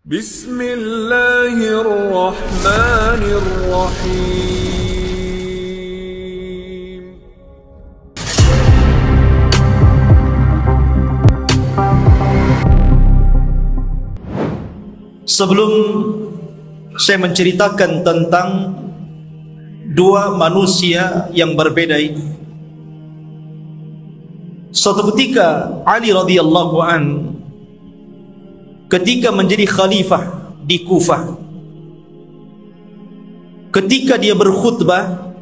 Bismillahirrahmanirrahim. Sebelum saya menceritakan tentang dua manusia yang berbeda ini, suatu ketika Ali radhiyallahu an ketika menjadi khalifah di Kufah, ketika dia berkhutbah,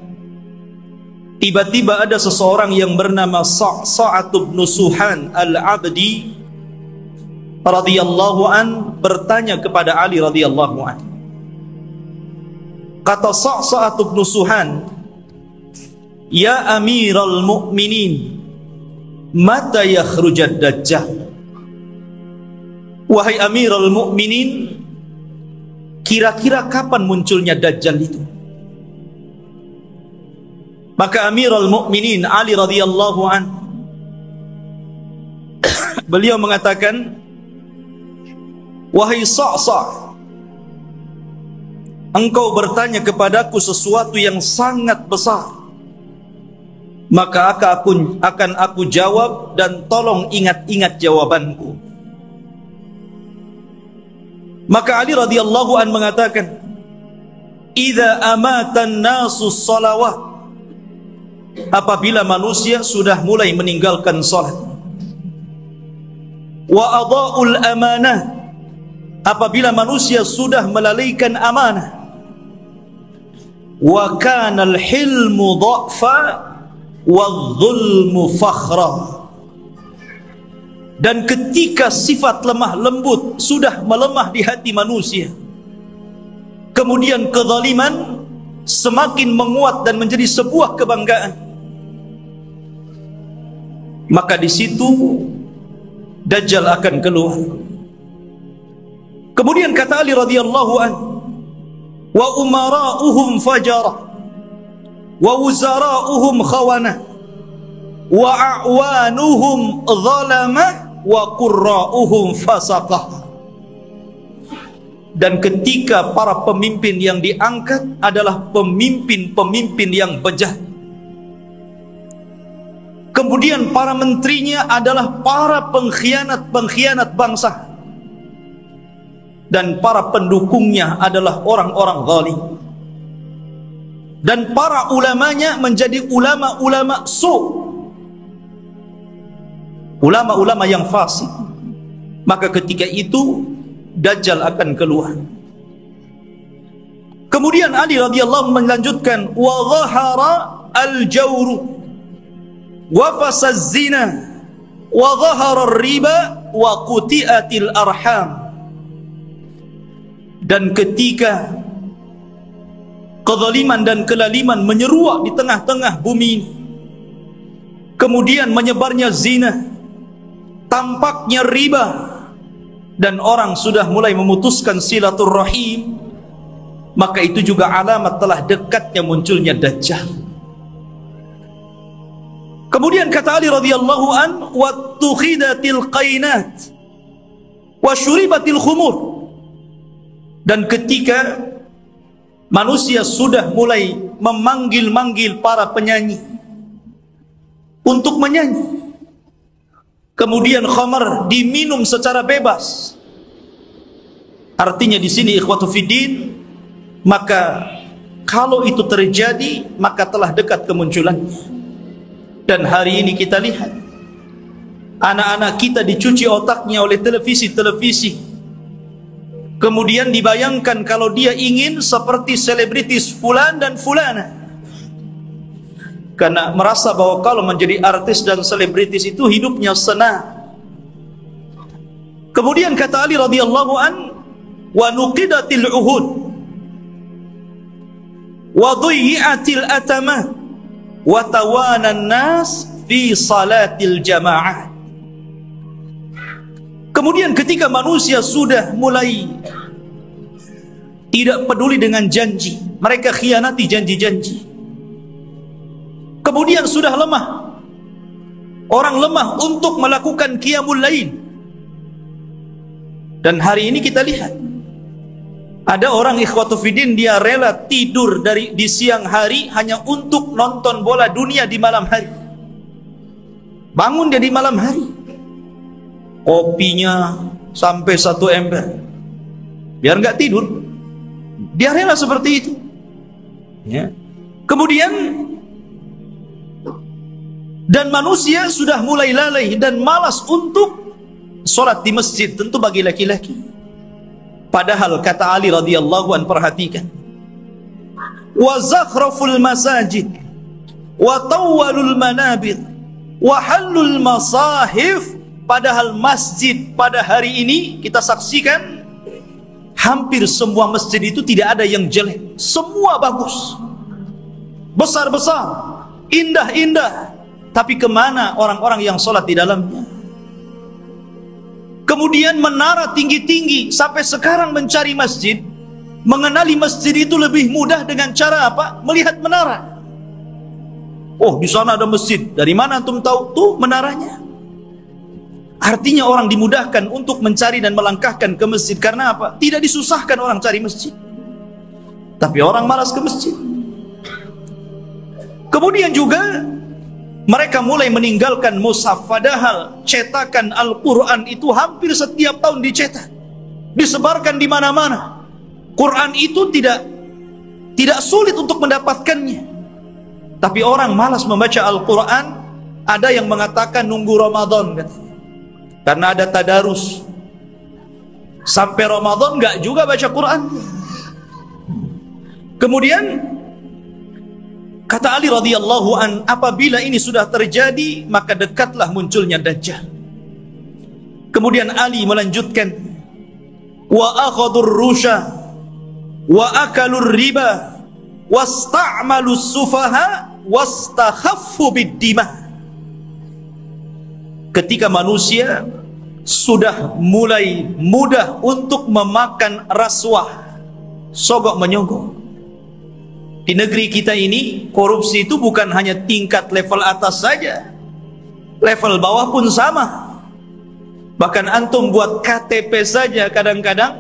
tiba-tiba ada seseorang yang bernama Sa'sa'ah bin Suhan al-Abdi radhiyallahu an bertanya kepada Ali radhiyallahu an. Kata Sa'sa'ah bin Suhan, "Ya Amiral Mu'minin, mata yakhrujad Dajjal?" Wahai Amirul Mukminin, kira-kira kapan munculnya Dajjal itu? Maka Amirul Mukminin Ali radhiyallahu an beliau mengatakan, "Wahai Sa'sa', engkau bertanya kepadaku sesuatu yang sangat besar, maka akan aku jawab, dan tolong ingat-ingat jawabanku." Maka Ali radhiyallahu an mengatakan, "Idza amatan nasu shalawat," apabila manusia sudah mulai meninggalkan salat, "wa adha'ul amanah," apabila manusia sudah melalaikan amanah, "wa kana al-hilmu dha'fa wadh-dhulmu fakhra," dan ketika sifat lemah lembut sudah melemah di hati manusia, kemudian kezaliman semakin menguat dan menjadi sebuah kebanggaan, maka di situ Dajjal akan keluar. Kemudian kata Ali radhiyallahu an, "Wa umara'uhum fajara wa wuzara'uhum khawana wa a'wanuhum zalama wa qurra'uhum fasaqah." Dan ketika para pemimpin yang diangkat adalah pemimpin-pemimpin yang bejat, kemudian para menterinya adalah para pengkhianat-pengkhianat bangsa, dan para pendukungnya adalah orang-orang zalim, dan para ulamanya menjadi ulama-ulama ulama-ulama yang fasik, maka ketika itu Dajjal akan keluar. Kemudian Ali radhiyallahu melanjutkan, "wa dhahara al-jawru wa fasaz zina wa dhahara ar-riba wa quti'atil arham." Dan ketika kezaliman dan kelaliman menyeruak di tengah-tengah bumi ini, kemudian menyebarnya zina, tampaknya riba, dan orang sudah mulai memutuskan silaturrahim, maka itu juga alamat telah dekatnya munculnya Dajjal. Kemudian kata Ali radhiyallahu an, "wattukhidatil qainat wa syuribatil khumur." Dan ketika manusia sudah mulai memanggil-manggil para penyanyi untuk menyanyi, kemudian khamar diminum secara bebas. Artinya di sini ikhwatu fiddin, maka kalau itu terjadi maka telah dekat kemunculannya. Dan hari ini kita lihat anak-anak kita dicuci otaknya oleh televisi-televisi, kemudian dibayangkan kalau dia ingin seperti selebritis fulan dan fulana, karena merasa bahwa kalau menjadi artis dan selebritis itu hidupnya senang. Kemudian kata Ali radhiyallahu an, "wa nuqidatil uhud wa dhuyyatil atama wa tawanan nas fi salatil jamaah." Kemudian ketika manusia sudah mulai tidak peduli dengan janji, mereka khianati janji-janji, kemudian sudah lemah, orang lemah untuk melakukan qiyamul lail. Dan hari ini kita lihat Ada orang ikhwatu fiddin, dia rela tidur di siang hari hanya untuk nonton bola dunia di malam hari. Bangun dia di malam hari, kopinya sampai 1 ember, biar nggak tidur. Dia rela seperti itu, ya. Kemudian, dan manusia sudah mulai lalai dan malas untuk sholat di masjid, tentu bagi laki-laki. Padahal kata Ali radhiyallahu an, perhatikan, wa zakhraful masajid wa tawwalul manabir wa halul masahif. Padahal masjid pada hari ini kita saksikan hampir semua masjid itu tidak ada yang jelek, semua bagus, besar-besar, indah-indah. Tapi kemana orang-orang yang sholat di dalamnya? Kemudian menara tinggi-tinggi, sampai sekarang mencari masjid, mengenali masjid itu lebih mudah dengan cara apa? Melihat menara. Oh, di sana ada masjid. Dari mana antum tahu? Tuh menaranya. Artinya orang dimudahkan untuk mencari dan melangkahkan ke masjid. Karena apa? Tidak disusahkan orang cari masjid, tapi orang malas ke masjid. Kemudian juga mereka mulai meninggalkan mushaf, padahal cetakan Al-Quran itu hampir setiap tahun dicetak, disebarkan di mana-mana. Quran itu tidak sulit untuk mendapatkannya, tapi orang malas membaca Al-Quran. Ada yang mengatakan nunggu Ramadan, karena ada tadarus. Sampai Ramadan nggak juga baca Quran. Kemudian kata Ali radhiyallahu an, apabila ini sudah terjadi, maka dekatlah munculnya Dajjal. Kemudian Ali melanjutkan, wa akhadur rusha wa akalur riba wasta'malus sufaha wastakhaffu bid-dima. Ketika manusia sudah mulai mudah untuk memakan rasuah, sogok menyogok. Di negeri kita ini, korupsi itu bukan hanya tingkat level atas saja, level bawah pun sama. Bahkan antum buat KTP saja kadang-kadang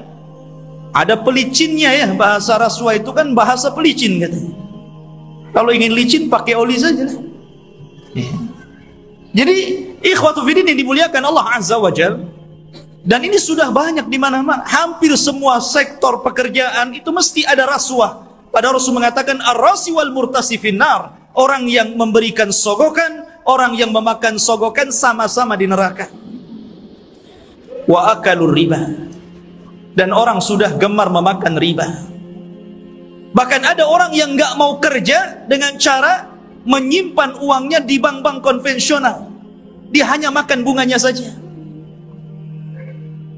ada pelicinnya, ya. Bahasa rasuah itu kan bahasa pelicin katanya. Kalau ingin licin pakai oli saja lah. Jadi ikhwatu fiddin yang dimuliakan Allah Azza wa Jalla, dan ini sudah banyak di mana-mana. Hampir semua sektor pekerjaan itu mesti ada rasuah. Padahal Rasul mengatakan ar-rasi wal murtasi finnar. Orang yang memberikan sogokan, orang yang memakan sogokan sama-sama di neraka. Wa akalur riba. Dan orang sudah gemar memakan riba. Bahkan ada orang yang nggak mau kerja dengan cara menyimpan uangnya di bank-bank konvensional. Dia hanya makan bunganya saja.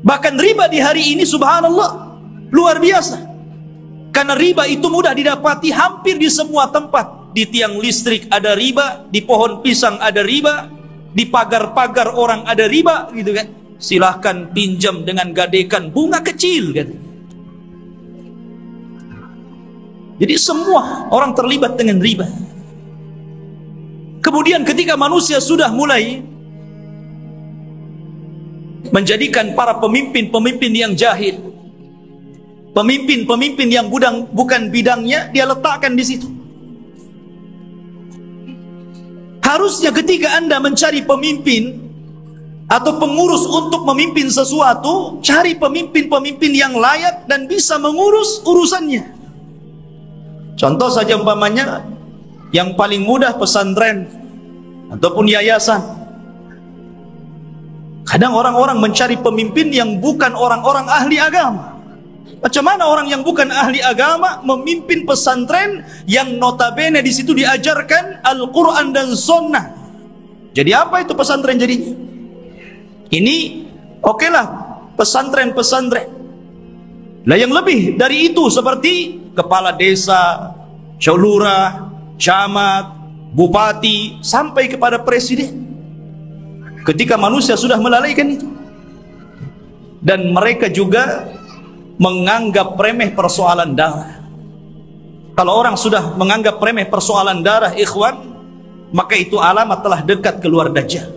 Bahkan riba di hari ini subhanallah luar biasa. Karena riba itu mudah didapati hampir di semua tempat. Di tiang listrik ada riba, di pohon pisang ada riba, di pagar-pagar orang ada riba, gitu kan. Silahkan pinjam dengan gadekan bunga kecil, kan. Jadi semua orang terlibat dengan riba. Kemudian ketika manusia sudah mulai menjadikan para pemimpin-pemimpin yang jahil, pemimpin-pemimpin yang bukan bidangnya, dia letakkan di situ. Harusnya ketika Anda mencari pemimpin atau pengurus untuk memimpin sesuatu, cari pemimpin-pemimpin yang layak dan bisa mengurus urusannya. Contoh saja umpamanya, yang paling mudah pesantren ataupun yayasan. Kadang orang-orang mencari pemimpin yang bukan orang-orang ahli agama. Macam mana orang yang bukan ahli agama memimpin pesantren yang notabene di situ diajarkan Al-Quran dan Sunnah? Jadi apa itu pesantren jadinya? Ini oke lah, pesantren-pesantren. Lah yang lebih dari itu seperti kepala desa, lurah, camat, bupati, sampai kepada presiden. Ketika manusia sudah melalaikan itu, dan mereka juga menganggap remeh persoalan darah. Kalau orang sudah menganggap remeh persoalan darah, ikhwan, maka itu alamat telah dekat keluar Dajjal.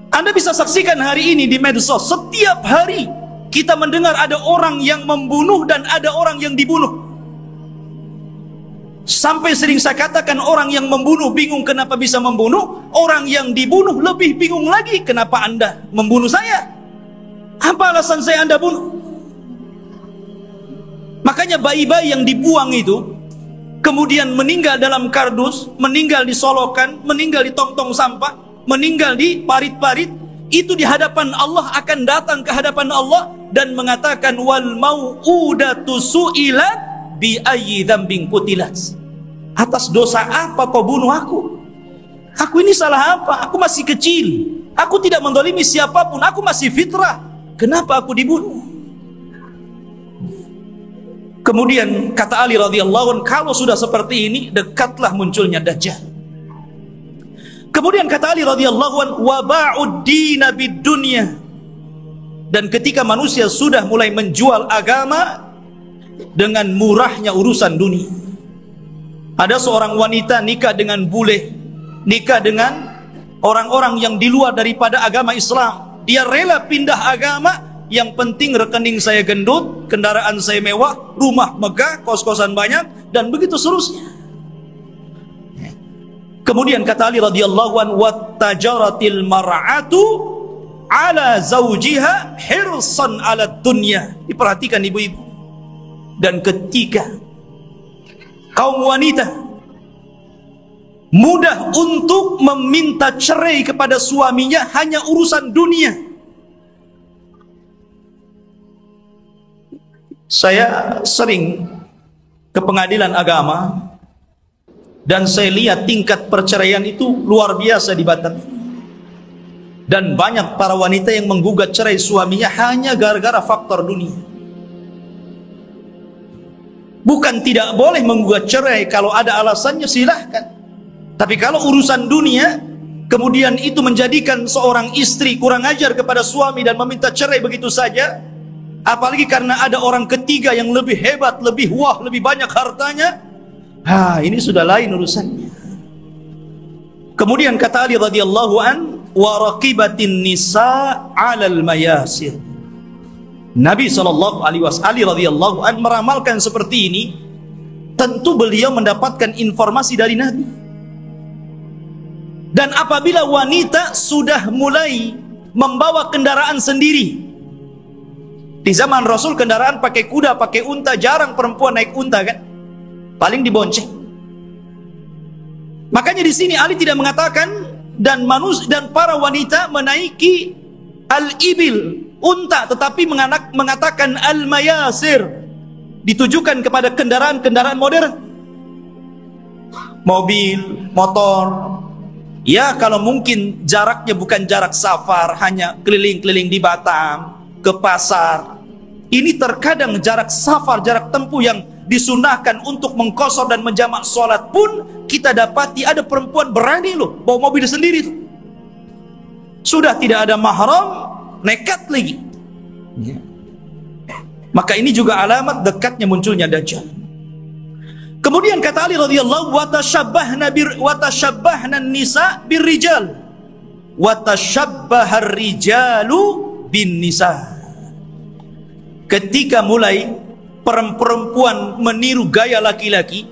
Anda bisa saksikan hari ini di medsos, setiap hari kita mendengar ada orang yang membunuh dan ada orang yang dibunuh. Sampai sering saya katakan, orang yang membunuh bingung kenapa bisa membunuh, orang yang dibunuh lebih bingung lagi, kenapa Anda membunuh saya? Apa alasan saya Anda bunuh? Makanya bayi-bayi yang dibuang itu kemudian meninggal dalam kardus, meninggal di solokan, meninggal di tong-tong sampah, meninggal di parit-parit, itu di hadapan Allah akan datang ke hadapan Allah dan mengatakan, wal mau'udatu su'ilat bi ayyi dzambin qutilat. Atas dosa apa kau bunuh aku? Aku ini salah apa? Aku masih kecil, aku tidak mendolimi siapapun, aku masih fitrah, kenapa aku dibunuh? Kemudian kata Ali radhiyallahu anhu, kalau sudah seperti ini, dekatlah munculnya Dajjal. Kemudian kata Ali radhiyallahu anhu, wa ba'ud dina bid dunya. Dan ketika manusia sudah mulai menjual agama dengan murahnya urusan dunia. Ada seorang wanita nikah dengan bule, nikah dengan orang-orang yang di luar daripada agama Islam. Dia rela pindah agama, yang penting rekening saya gendut, kendaraan saya mewah, rumah megah, kos-kosan banyak, dan begitu seterusnya. Kemudian kata Ali radhiyallahu anhu, wattajaratil mar'atu ala zawjiha hirsan ala dunya. Diperhatikan ibu-ibu. Dan ketika kaum wanita mudah untuk meminta cerai kepada suaminya hanya urusan dunia. Saya sering ke pengadilan agama dan saya lihat tingkat perceraian itu luar biasa di Batam. Dan banyak para wanita yang menggugat cerai suaminya hanya gara-gara faktor dunia. Bukan tidak boleh menggugat cerai, kalau ada alasannya silahkan. Tapi kalau urusan dunia, kemudian itu menjadikan seorang istri kurang ajar kepada suami dan meminta cerai begitu saja, apalagi karena ada orang ketiga yang lebih hebat, lebih wah, lebih banyak hartanya, ini sudah lain urusannya. Kemudian kata Ali radhiyallahu an, wa raqibatin nisa 'alal mayasir. Nabi SAW radhiyallahu an meramalkan seperti ini. Tentu beliau mendapatkan informasi dari Nabi. Dan apabila wanita sudah mulai membawa kendaraan sendiri, di zaman Rasul kendaraan pakai kuda, pakai unta, jarang perempuan naik unta kan, paling dibonceng. Makanya di sini Ali tidak mengatakan dan para wanita menaiki al-ibil, unta, tetapi mengatakan al-mayasir, ditujukan kepada kendaraan-kendaraan modern, mobil, motor. Ya, kalau mungkin jaraknya bukan jarak safar, hanya keliling-keliling di Batam, ke pasar. Ini terkadang jarak safar, jarak tempuh yang disunahkan untuk mengqashar dan menjamak sholat pun kita dapati ada perempuan berani loh bawa mobil sendiri tuh. Sudah tidak ada mahram, nekat lagi. Maka ini juga alamat dekatnya munculnya Dajjal. Kemudian kata Ali radhiyallahu watashabbahna nisa birrijal watashabbahar rijalu bin nisa. Ketika mulai perempuan meniru gaya laki-laki,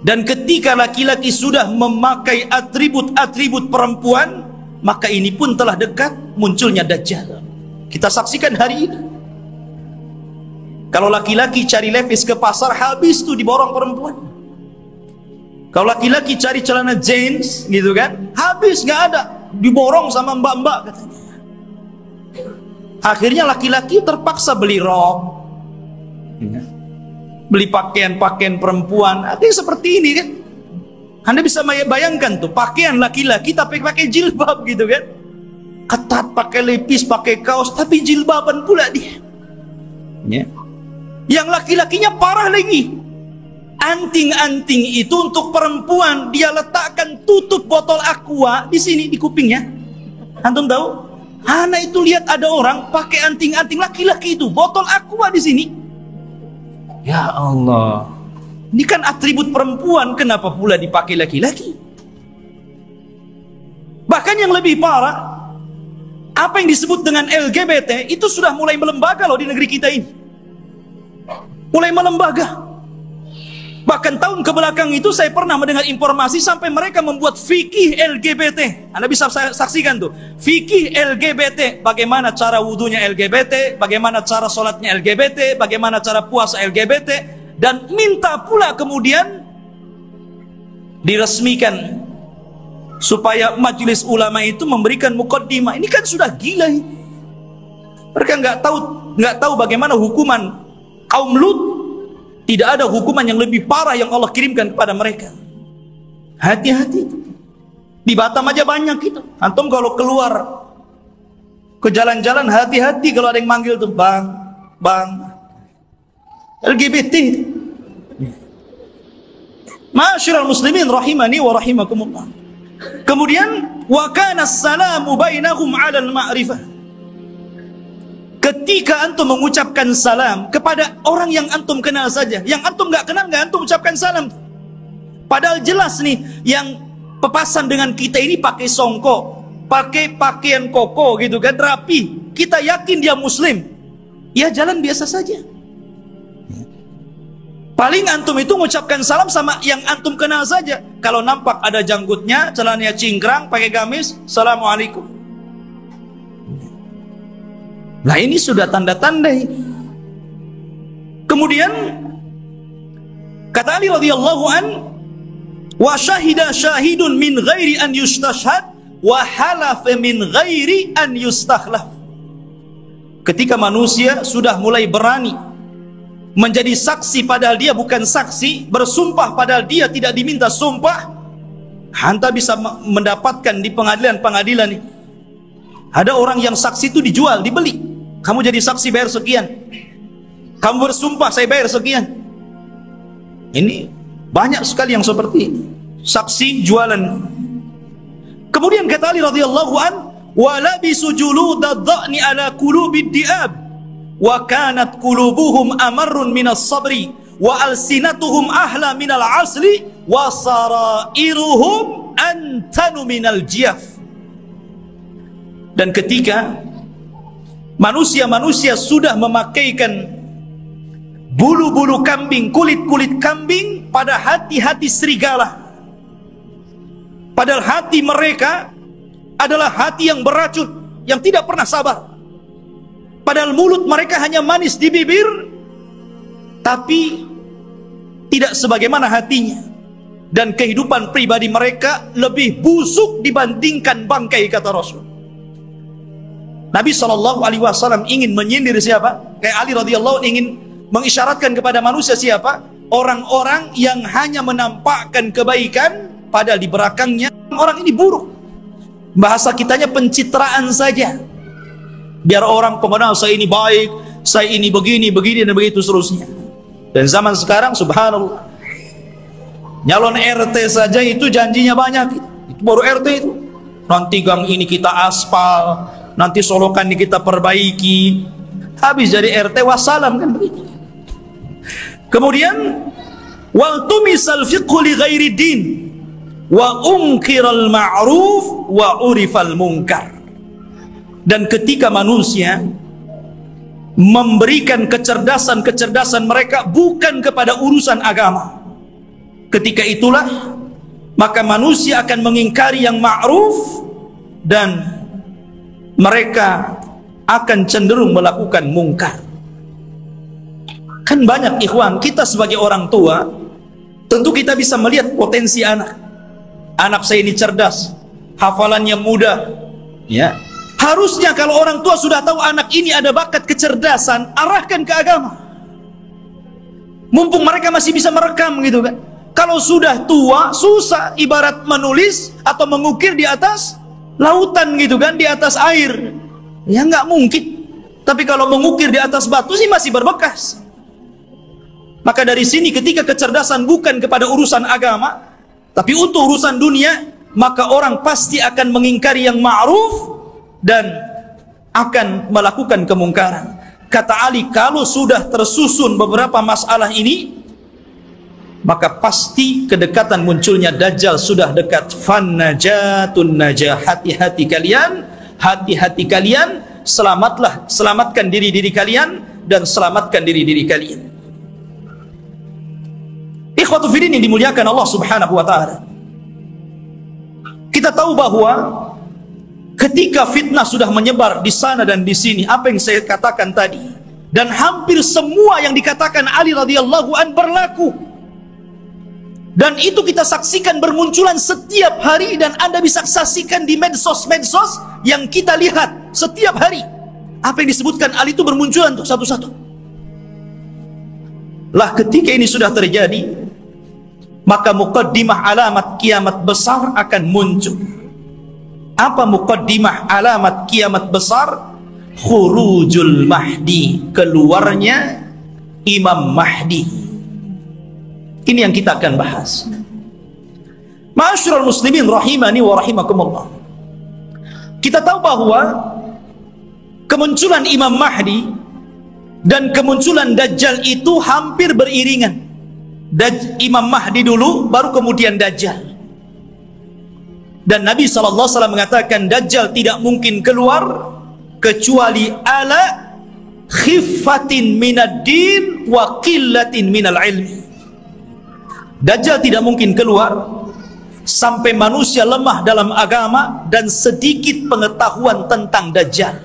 dan ketika laki-laki sudah memakai atribut-atribut perempuan, maka ini pun telah dekat munculnya Dajjal. Kita saksikan hari ini. Kalau laki-laki cari levis ke pasar, habis tuh diborong perempuan. Kalau laki-laki cari celana jeans gitu kan, habis, nggak ada, diborong sama mbak-mbak katanya. Akhirnya laki-laki terpaksa beli rok, beli pakaian-pakaian perempuan. Artinya seperti ini kan. Anda bisa bayangkan tuh, pakaian laki-laki tapi pakai jilbab gitu kan, ketat, pakai lepis, pakai kaos, tapi jilbaban pula dia. Yang laki-lakinya parah lagi, anting-anting itu untuk perempuan dia letakkan tutup botol aqua di sini di kupingnya. Antum tahu? Anak itu lihat ada orang pakai anting-anting laki-laki itu, botol aqua di sini. Ya Allah, ini kan atribut perempuan, kenapa pula dipakai laki-laki? Bahkan yang lebih parah, Apa yang disebut dengan LGBT itu sudah mulai melembaga loh di negeri kita ini. Mulai melembaga. Bahkan tahun kebelakang itu saya pernah mendengar informasi sampai mereka membuat fikih LGBT. Anda bisa saksikan tuh. Fikih LGBT. Bagaimana cara wudunya LGBT, bagaimana cara sholatnya LGBT, bagaimana cara puasa LGBT. Dan minta pula kemudian diresmikan supaya majelis ulama itu memberikan muqaddimah. Ini kan sudah gila ini. Mereka nggak tahu bagaimana hukuman kaum Lut. Tidak ada hukuman yang lebih parah yang Allah kirimkan kepada mereka. Hati-hati. Di Batam aja banyak itu. Antum kalau keluar ke jalan-jalan, hati-hati kalau ada yang manggil tuh, bang, LGBT. Ma'asyiral muslimin rahimani wa rahimakumullah. Kemudian wa kana as-salamu bainahum 'alal ma'rifah. Ketika antum mengucapkan salam kepada orang yang antum kenal saja, yang antum nggak kenal nggak antum ucapkan salam. Padahal jelas nih yang pepasan dengan kita ini pakai songkok, pakai pakaian koko gitu kan, rapi. Kita yakin dia muslim, ya jalan biasa saja. Paling antum itu mengucapkan salam sama yang antum kenal saja. Kalau nampak ada janggutnya, celananya cingkrang, pakai gamis, assalamualaikum. Nah ini sudah tanda-tanda ini. Kemudian kata Ali radhiyallahu an, wa syahida syahidun min ghairi an yustashhad wa halafa min ghairi an yustakhlaf. Ketika manusia sudah mulai berani menjadi saksi padahal dia bukan saksi, bersumpah padahal dia tidak diminta sumpah, anda bisa mendapatkan di pengadilan-pengadilan ini. Ada orang yang saksi itu dijual, dibeli. Kamu jadi saksi bayar sekian. Kamu bersumpah saya bayar sekian. Ini banyak sekali yang seperti ini. Saksi jualan. Kemudian kata Ali radhiyallahu an, wa labisu juludad dha'ni ala qulubid di'ab wa kanat qulubuhum amarrun minas sabri wa alsinatuhum ahla minal asli wa sarairuhum antanu minal jiyaf. Dan ketika manusia-manusia sudah memakaikan bulu-bulu kambing, kulit-kulit kambing pada hati-hati serigala, padahal hati mereka adalah hati yang beracun, yang tidak pernah sabar. Padahal mulut mereka hanya manis di bibir, tapi tidak sebagaimana hatinya. Dan kehidupan pribadi mereka lebih busuk dibandingkan bangkai, kata Rasul. Nabi SAW ingin menyindir siapa? Kayak Ali radhiyallahu ingin mengisyaratkan kepada manusia siapa? Orang-orang yang hanya menampakkan kebaikan padahal di belakangnya orang ini buruk. Bahasa kitanya pencitraan saja. Biar orang mengenal saya ini baik, saya ini begini, dan begitu seterusnya. Dan zaman sekarang subhanallah, nyalon RT saja itu janjinya banyak. Itu baru RT itu. Nanti gang ini kita aspal, nanti solokan ini kita perbaiki. Habis jadi RT wassalam kan begitu. Kemudian wal tumisal fiqhu li ghairi din wa unkiral ma'ruf wa urifal munkar. Dan ketika manusia memberikan kecerdasan mereka bukan kepada urusan agama, ketika itulah maka manusia akan mengingkari yang ma'ruf dan mereka akan cenderung melakukan mungkar. Kan banyak ikhwan, kita sebagai orang tua tentu kita bisa melihat potensi anak. Anak saya ini cerdas, hafalannya mudah, ya. Harusnya kalau orang tua sudah tahu anak ini ada bakat kecerdasan, arahkan ke agama. Mumpung mereka masih bisa merekam gitu kan. Kalau sudah tua, susah, ibarat menulis atau mengukir di atas lautan gitu kan, di atas air. Ya nggak mungkin. Tapi kalau mengukir di atas batu sih masih berbekas. Maka dari sini ketika kecerdasan bukan kepada urusan agama, tapi untuk urusan dunia, maka orang pasti akan mengingkari yang ma'ruf dan akan melakukan kemungkaran. Kata Ali, kalau sudah tersusun beberapa masalah ini, maka pasti kedekatan munculnya Dajjal sudah dekat. Fan najatun najah, hati-hati kalian hati-hati kalian, selamatkan diri-diri kalian dan selamatkan diri-diri kalian. Ikhwatu fiddin yang dimuliakan Allah Subhanahu wa taala. Kita tahu bahwa ketika fitnah sudah menyebar di sana dan di sini, apa yang saya katakan tadi, dan hampir semua yang dikatakan Ali radhiyallahu an berlaku. Dan itu kita saksikan bermunculan setiap hari, dan Anda bisa saksikan di medsos-medsos yang kita lihat setiap hari. Apa yang disebutkan Ali itu bermunculan tuh satu-satu. Lah ketika ini sudah terjadi, maka muqaddimah alamat kiamat besar akan muncul. Apa muqaddimah alamat kiamat besar? Khurujul Mahdi, keluarnya Imam Mahdi. Ini yang kita akan bahas. Ma'asyiral muslimin rahimani wa rahimakumullah. Kita tahu bahwa kemunculan Imam Mahdi dan kemunculan Dajjal itu hampir beriringan. Imam Mahdi dulu, baru kemudian Dajjal. Dan Nabi SAW mengatakan Dajjal tidak mungkin keluar kecuali ala khiffatin minad din wa qillatin minal ilmi. Dajjal tidak mungkin keluar sampai manusia lemah dalam agama dan sedikit pengetahuan tentang Dajjal.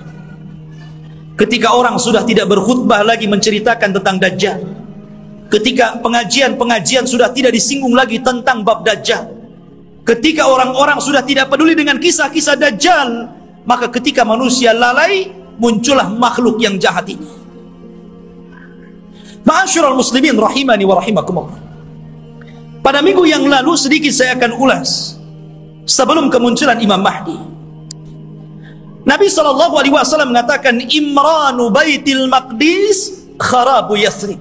Ketika orang sudah tidak berkhutbah lagi menceritakan tentang Dajjal, ketika pengajian-pengajian sudah tidak disinggung lagi tentang bab Dajjal, ketika orang-orang sudah tidak peduli dengan kisah-kisah Dajjal, maka ketika manusia lalai, muncullah makhluk yang jahat ini. Ma'asyiral muslimin rahimani wa rahimakumullah. Pada minggu yang lalu sedikit saya akan ulas sebelum kemunculan Imam Mahdi. Nabi SAW mengatakan Imranu Baitil Maqdis kharabu Yathrib.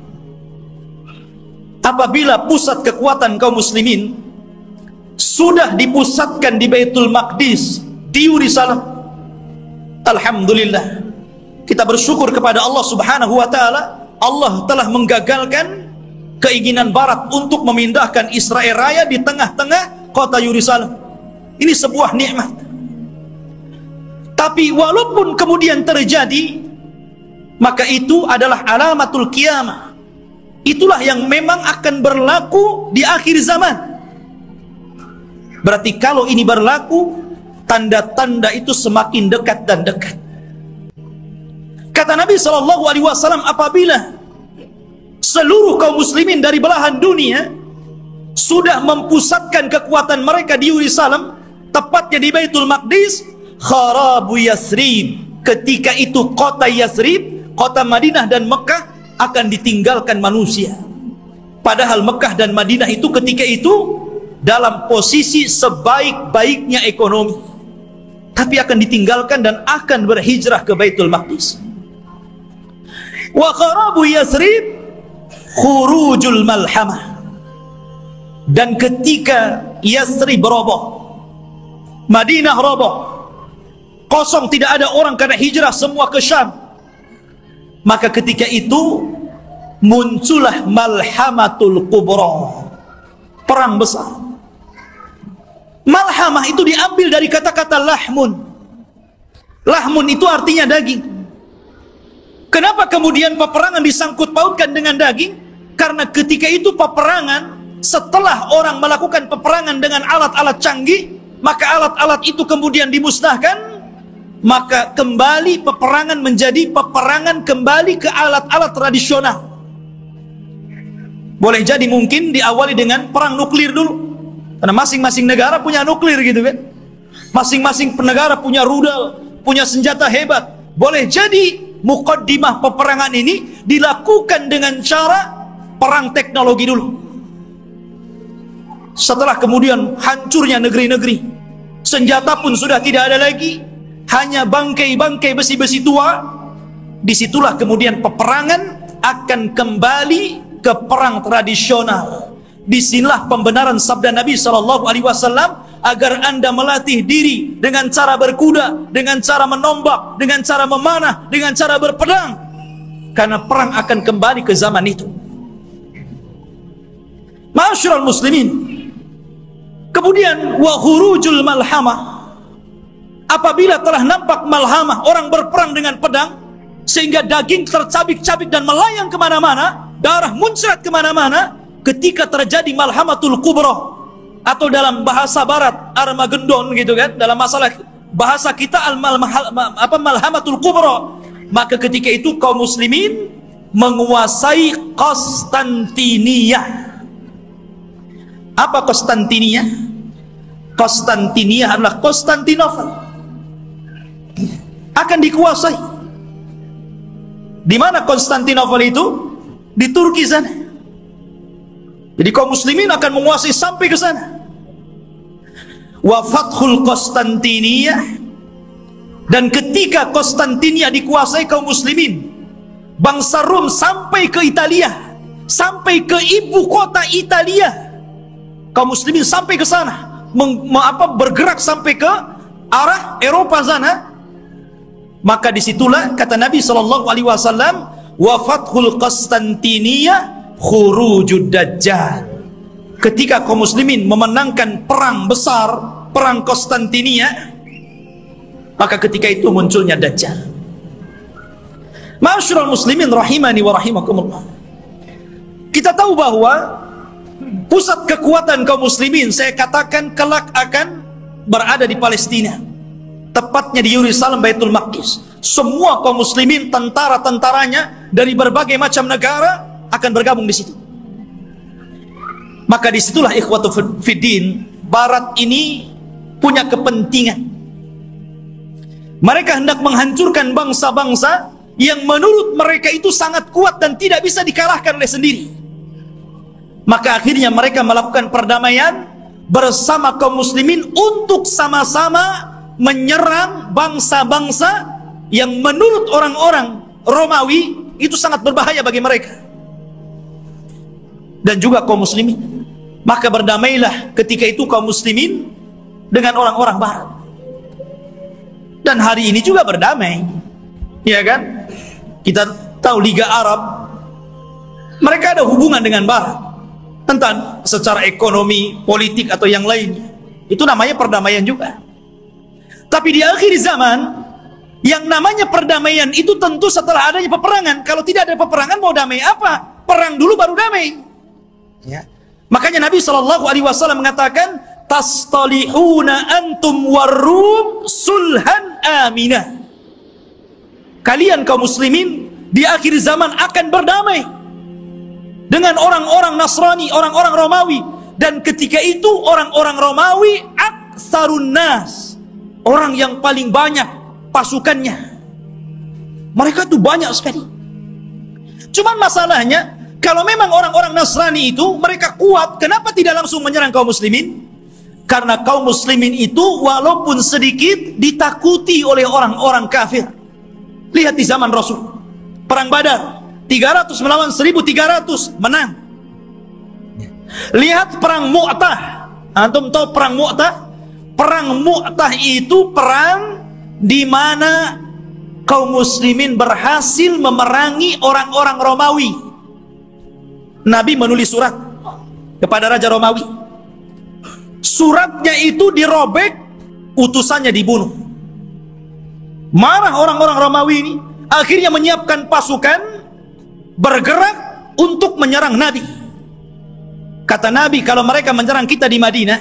Apabila pusat kekuatan kaum muslimin sudah dipusatkan di Baitul Maqdis, di Yerusalem, alhamdulillah, kita bersyukur kepada Allah Subhanahu wa taala. Allah telah menggagalkan keinginan barat untuk memindahkan Israel Raya di tengah-tengah kota Yerusalem. Ini sebuah nikmat. Tapi walaupun kemudian terjadi, maka itu adalah alamatul qiyamah. Itulah yang memang akan berlaku di akhir zaman. Berarti kalau ini berlaku, tanda-tanda itu semakin dekat dan dekat. Kata Nabi SAW, apabila seluruh kaum muslimin dari belahan dunia sudah mempusatkan kekuatan mereka di Yerusalem, tepatnya di Baitul Maqdis, kharabu Yathrib. Ketika itu kota Yathrib, kota Madinah dan Mekah akan ditinggalkan manusia. Padahal Mekah dan Madinah itu ketika itu dalam posisi sebaik-baiknya ekonomi, tapi akan ditinggalkan dan akan berhijrah ke Baitul Maqdis. Wa kharabu Yathrib khurujul malhamah. Dan ketika Yathrib roboh, Madinah roboh, kosong, tidak ada orang karena hijrah semua ke Syam, maka ketika itu muncullah malhamatul kubra, perang besar. Malhamah itu diambil dari kata-kata lahmun. Lahmun itu artinya daging. Kenapa kemudian peperangan disangkut pautkan dengan daging? Karena ketika itu peperangan, setelah orang melakukan peperangan dengan alat-alat canggih, maka alat-alat itu kemudian dimusnahkan, maka kembali peperangan menjadi peperangan kembali ke alat-alat tradisional. Boleh jadi mungkin diawali dengan perang nuklir dulu, karena masing-masing negara punya nuklir gitu kan. Masing-masing negara punya rudal, punya senjata hebat. Boleh jadi muqaddimah peperangan ini dilakukan dengan cara perang teknologi dulu. Setelah kemudian hancurnya negeri-negeri, senjata pun sudah tidak ada lagi, hanya bangkai-bangkai besi-besi tua. Disitulah kemudian peperangan akan kembali ke perang tradisional. Disinilah pembenaran sabda Nabi SAW, agar Anda melatih diri dengan cara berkuda, dengan cara menombak, dengan cara memanah, dengan cara berpedang, karena perang akan kembali ke zaman itu. Ma'asyiral muslimin, kemudian wa khurujul malhamah, apabila telah nampak malhamah, orang berperang dengan pedang, sehingga daging tercabik-cabik dan melayang kemana-mana, darah muncrat kemana-mana, ketika terjadi malhamatul kubra, atau dalam bahasa barat Armageddon gitu kan, dalam masalah bahasa kita malhamatul kubra, maka ketika itu kaum muslimin menguasai Konstantinia. Apa Konstantinia? Konstantinia adalah Konstantinopel, akan dikuasai. Di mana Konstantinopel itu? Di Turki sana. Jadi kaum muslimin akan menguasai sampai ke sana. Wa fathul Konstantinia, dan ketika Konstantinia dikuasai kaum muslimin, bangsa Rom sampai ke Italia, sampai ke ibu kota Italia. Kaum muslimin sampai ke sana, bergerak sampai ke arah Eropa sana. Maka disitulah kata Nabi SAW, wa fathul Konstantinia khurujud dajjal. Ketika kaum muslimin memenangkan perang besar, perang Konstantinia, maka ketika itu munculnya dajjal. Ma'asyiral muslimin rahimani wa rahimakumullah. Kita tahu bahwa pusat kekuatan kaum muslimin, saya katakan, kelak akan berada di Palestina, tepatnya di Yerusalem, Baitul Maqdis. Semua kaum muslimin, tentara-tentaranya dari berbagai macam negara akan bergabung di situ. Maka disitulah ikhwatu fiddin, barat ini punya kepentingan. Mereka hendak menghancurkan bangsa-bangsa yang menurut mereka itu sangat kuat dan tidak bisa dikalahkan oleh sendiri. Maka akhirnya mereka melakukan perdamaian bersama kaum muslimin untuk sama-sama menyerang bangsa-bangsa yang menurut orang-orang Romawi itu sangat berbahaya bagi mereka dan juga kaum muslimin. Maka berdamailah ketika itu kaum muslimin dengan orang-orang barat. Dan hari ini juga berdamai, ya kan? Kita tahu Liga Arab, mereka ada hubungan dengan barat, tentang secara ekonomi, politik atau yang lainnya. Itu namanya perdamaian juga. Tapi di akhir zaman, yang namanya perdamaian itu tentu setelah adanya peperangan. Kalau tidak ada peperangan, mau damai apa? Perang dulu baru damai. Ya. Makanya Nabi SAW mengatakan, tastalihuna antum warum sulhan aminah. Kalian kaum muslimin di akhir zaman akan berdamai dengan orang-orang Nasrani, orang-orang Romawi. Dan ketika itu orang-orang Romawi aktsarun nas, orang yang paling banyak pasukannya. Mereka itu banyak sekali. Cuman masalahnya, kalau memang orang-orang Nasrani itu mereka kuat, kenapa tidak langsung menyerang kaum muslimin? Karena kaum muslimin itu walaupun sedikit ditakuti oleh orang-orang kafir. Lihat di zaman Rasul, perang Badar, 300 melawan 1.300, menang. Lihat perang Mu'tah. Antum tahu perang Mu'tah? Perang Mu'tah itu perang di mana kaum muslimin berhasil memerangi orang-orang Romawi. Nabi menulis surat kepada Raja Romawi. Suratnya itu dirobek, utusannya dibunuh. Marah orang-orang Romawi ini, akhirnya menyiapkan pasukan bergerak untuk menyerang Nabi. Kata Nabi, kalau mereka menyerang kita di Madinah,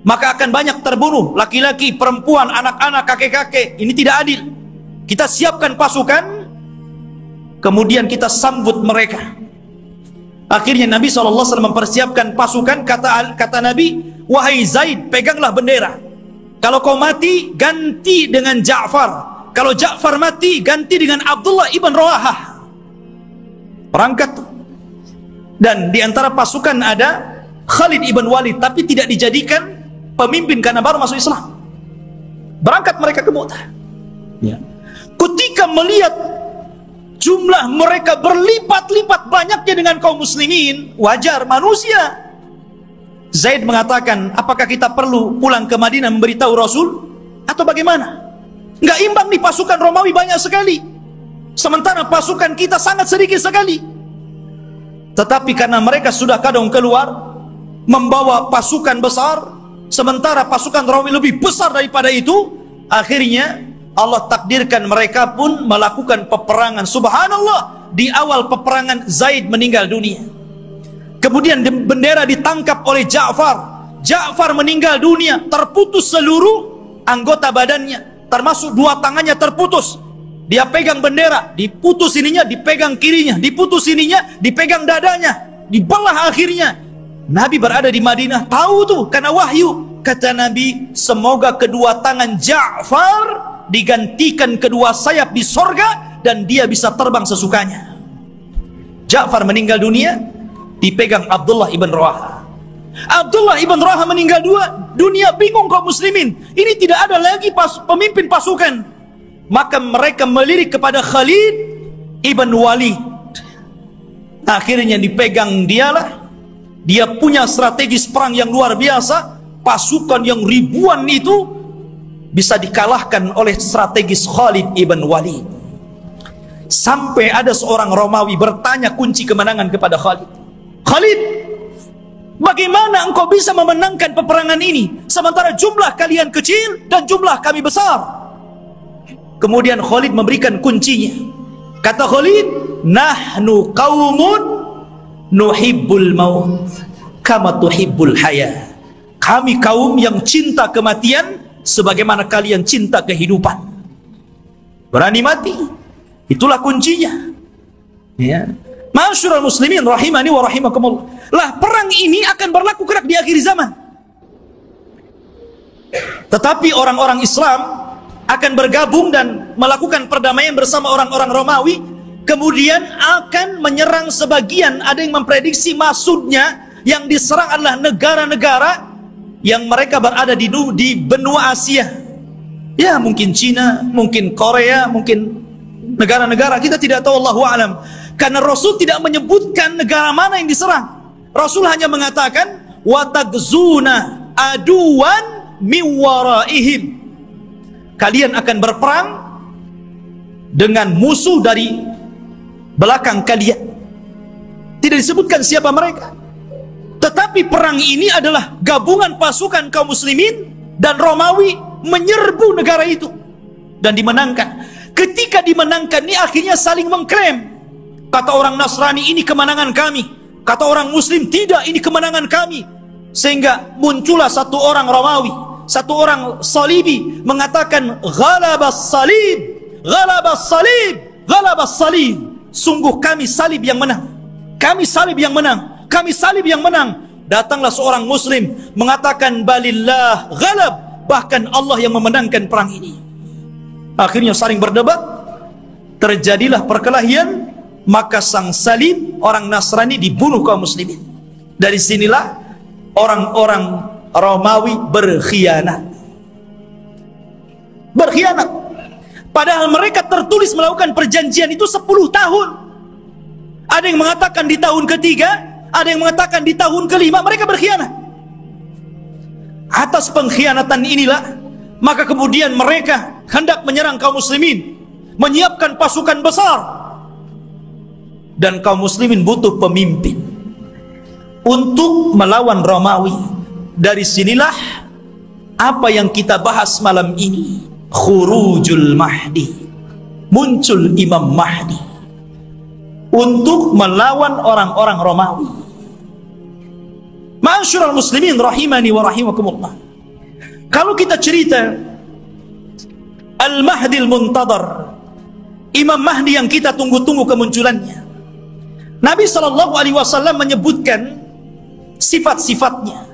maka akan banyak terbunuh, laki-laki, perempuan, anak-anak, kakek-kakek. Ini tidak adil. Kita siapkan pasukan, kemudian kita sambut mereka. Akhirnya Nabi SAW mempersiapkan pasukan. Kata Nabi, wahai Zaid, peganglah bendera. Kalau kau mati, ganti dengan Ja'far. Kalau Ja'far mati, ganti dengan Abdullah ibn Rawahah. Perangkat. Dan di antara pasukan ada Khalid ibn Walid, tapi tidak dijadikan pemimpin karena baru masuk Islam. Berangkat mereka ke Mu'tah. Ya. Ketika melihat jumlah mereka berlipat-lipat banyaknya dengan kaum muslimin, wajar, manusia. Zaid mengatakan, apakah kita perlu pulang ke Madinah memberitahu Rasul? Atau bagaimana? Nggak imbang nih, pasukan Romawi banyak sekali, sementara pasukan kita sangat sedikit sekali. Tetapi karena mereka sudah kadung keluar membawa pasukan besar, sementara pasukan Romawi lebih besar daripada itu, Akhirnya Allah takdirkan mereka pun melakukan peperangan. Subhanallah, di awal peperangan Zaid meninggal dunia. Kemudian bendera ditangkap oleh Ja'far. Ja'far meninggal dunia, terputus seluruh anggota badannya, termasuk dua tangannya terputus. Dia pegang bendera, diputus ininya, dipegang kirinya, diputus ininya, dipegang dadanya, dibelah akhirnya. Nabi berada di Madinah, tahu tuh karena wahyu. Kata Nabi, semoga kedua tangan Ja'far digantikan kedua sayap di sorga dan dia bisa terbang sesukanya. Ja'far meninggal dunia, dipegang Abdullah ibn Rawaha. Abdullah ibn Rawaha meninggal dunia, bingung kaum muslimin. Ini tidak ada lagi pemimpin pasukan. Maka mereka melirik kepada Khalid ibn Walid. Akhirnya dipegang dialah. Dia punya strategis perang yang luar biasa. Pasukan yang ribuan itu bisa dikalahkan oleh strategis Khalid ibn Walid. Sampai ada seorang Romawi bertanya kunci kemenangan kepada Khalid. Khalid, bagaimana engkau bisa memenangkan peperangan ini sementara jumlah kalian kecil dan jumlah kami besar? Kemudian Khalid memberikan kuncinya. Kata Khalid, nahnu qaumun nuhibbul maut kama tuhibbul haya. Kami kaum yang cinta kematian sebagaimana kalian cinta kehidupan. Berani mati, itulah kuncinya. Ya. Ma'asyiral muslimin rahimani wa rahimakumullah. Lah, perang ini akan berlaku kelak di akhir zaman. Tetapi orang-orang Islam akan bergabung dan melakukan perdamaian bersama orang-orang Romawi. Kemudian akan menyerang sebagian. Ada yang memprediksi maksudnya yang diserang adalah negara-negara yang mereka berada di benua Asia. Ya, mungkin Cina, mungkin Korea, mungkin negara-negara, kita tidak tahu, Allahu a'lam. Karena Rasul tidak menyebutkan negara mana yang diserang. Rasul hanya mengatakan watagzuna aduwan miwaraihim. Kalian akan berperang dengan musuh dari belakang kalian. Tidak disebutkan siapa mereka. Tetapi perang ini adalah gabungan pasukan kaum muslimin dan Romawi menyerbu negara itu dan dimenangkan. Ketika dimenangkan ini akhirnya saling mengklaim. Kata orang Nasrani, ini kemenangan kami. Kata orang Muslim, tidak, ini kemenangan kami. Sehingga muncullah satu orang Romawi, satu orang Salibi mengatakan, ghalabas salib, ghalabas salib, ghalabas salib. Sungguh kami salib yang menang. Kami salib yang menang. Kami salib yang menang. Datanglah seorang Muslim mengatakan, balillah ghalab, bahkan Allah yang memenangkan perang ini. Akhirnya saling berdebat, terjadilah perkelahian. Maka sang salib, orang Nasrani, dibunuh kaum muslimin. Dari sinilah orang-orang Romawi berkhianat. Berkhianat. Padahal mereka tertulis melakukan perjanjian itu 10 tahun. Ada yang mengatakan di tahun ketiga, ada yang mengatakan di tahun kelima. Mereka berkhianat. Atas pengkhianatan inilah, maka kemudian mereka hendak menyerang kaum muslimin, menyiapkan pasukan besar. Dan kaum muslimin butuh pemimpin untuk melawan Romawi. Dari sinilah apa yang kita bahas malam ini, khurujul Mahdi. Muncul Imam Mahdi untuk melawan orang-orang Romawi. Ma'asyiral muslimin rahimani wa rahimakumullah. Kalau kita cerita Al-Mahdi al-Muntadhar, Imam Mahdi yang kita tunggu-tunggu kemunculannya, Nabi SAW menyebutkan sifat-sifatnya.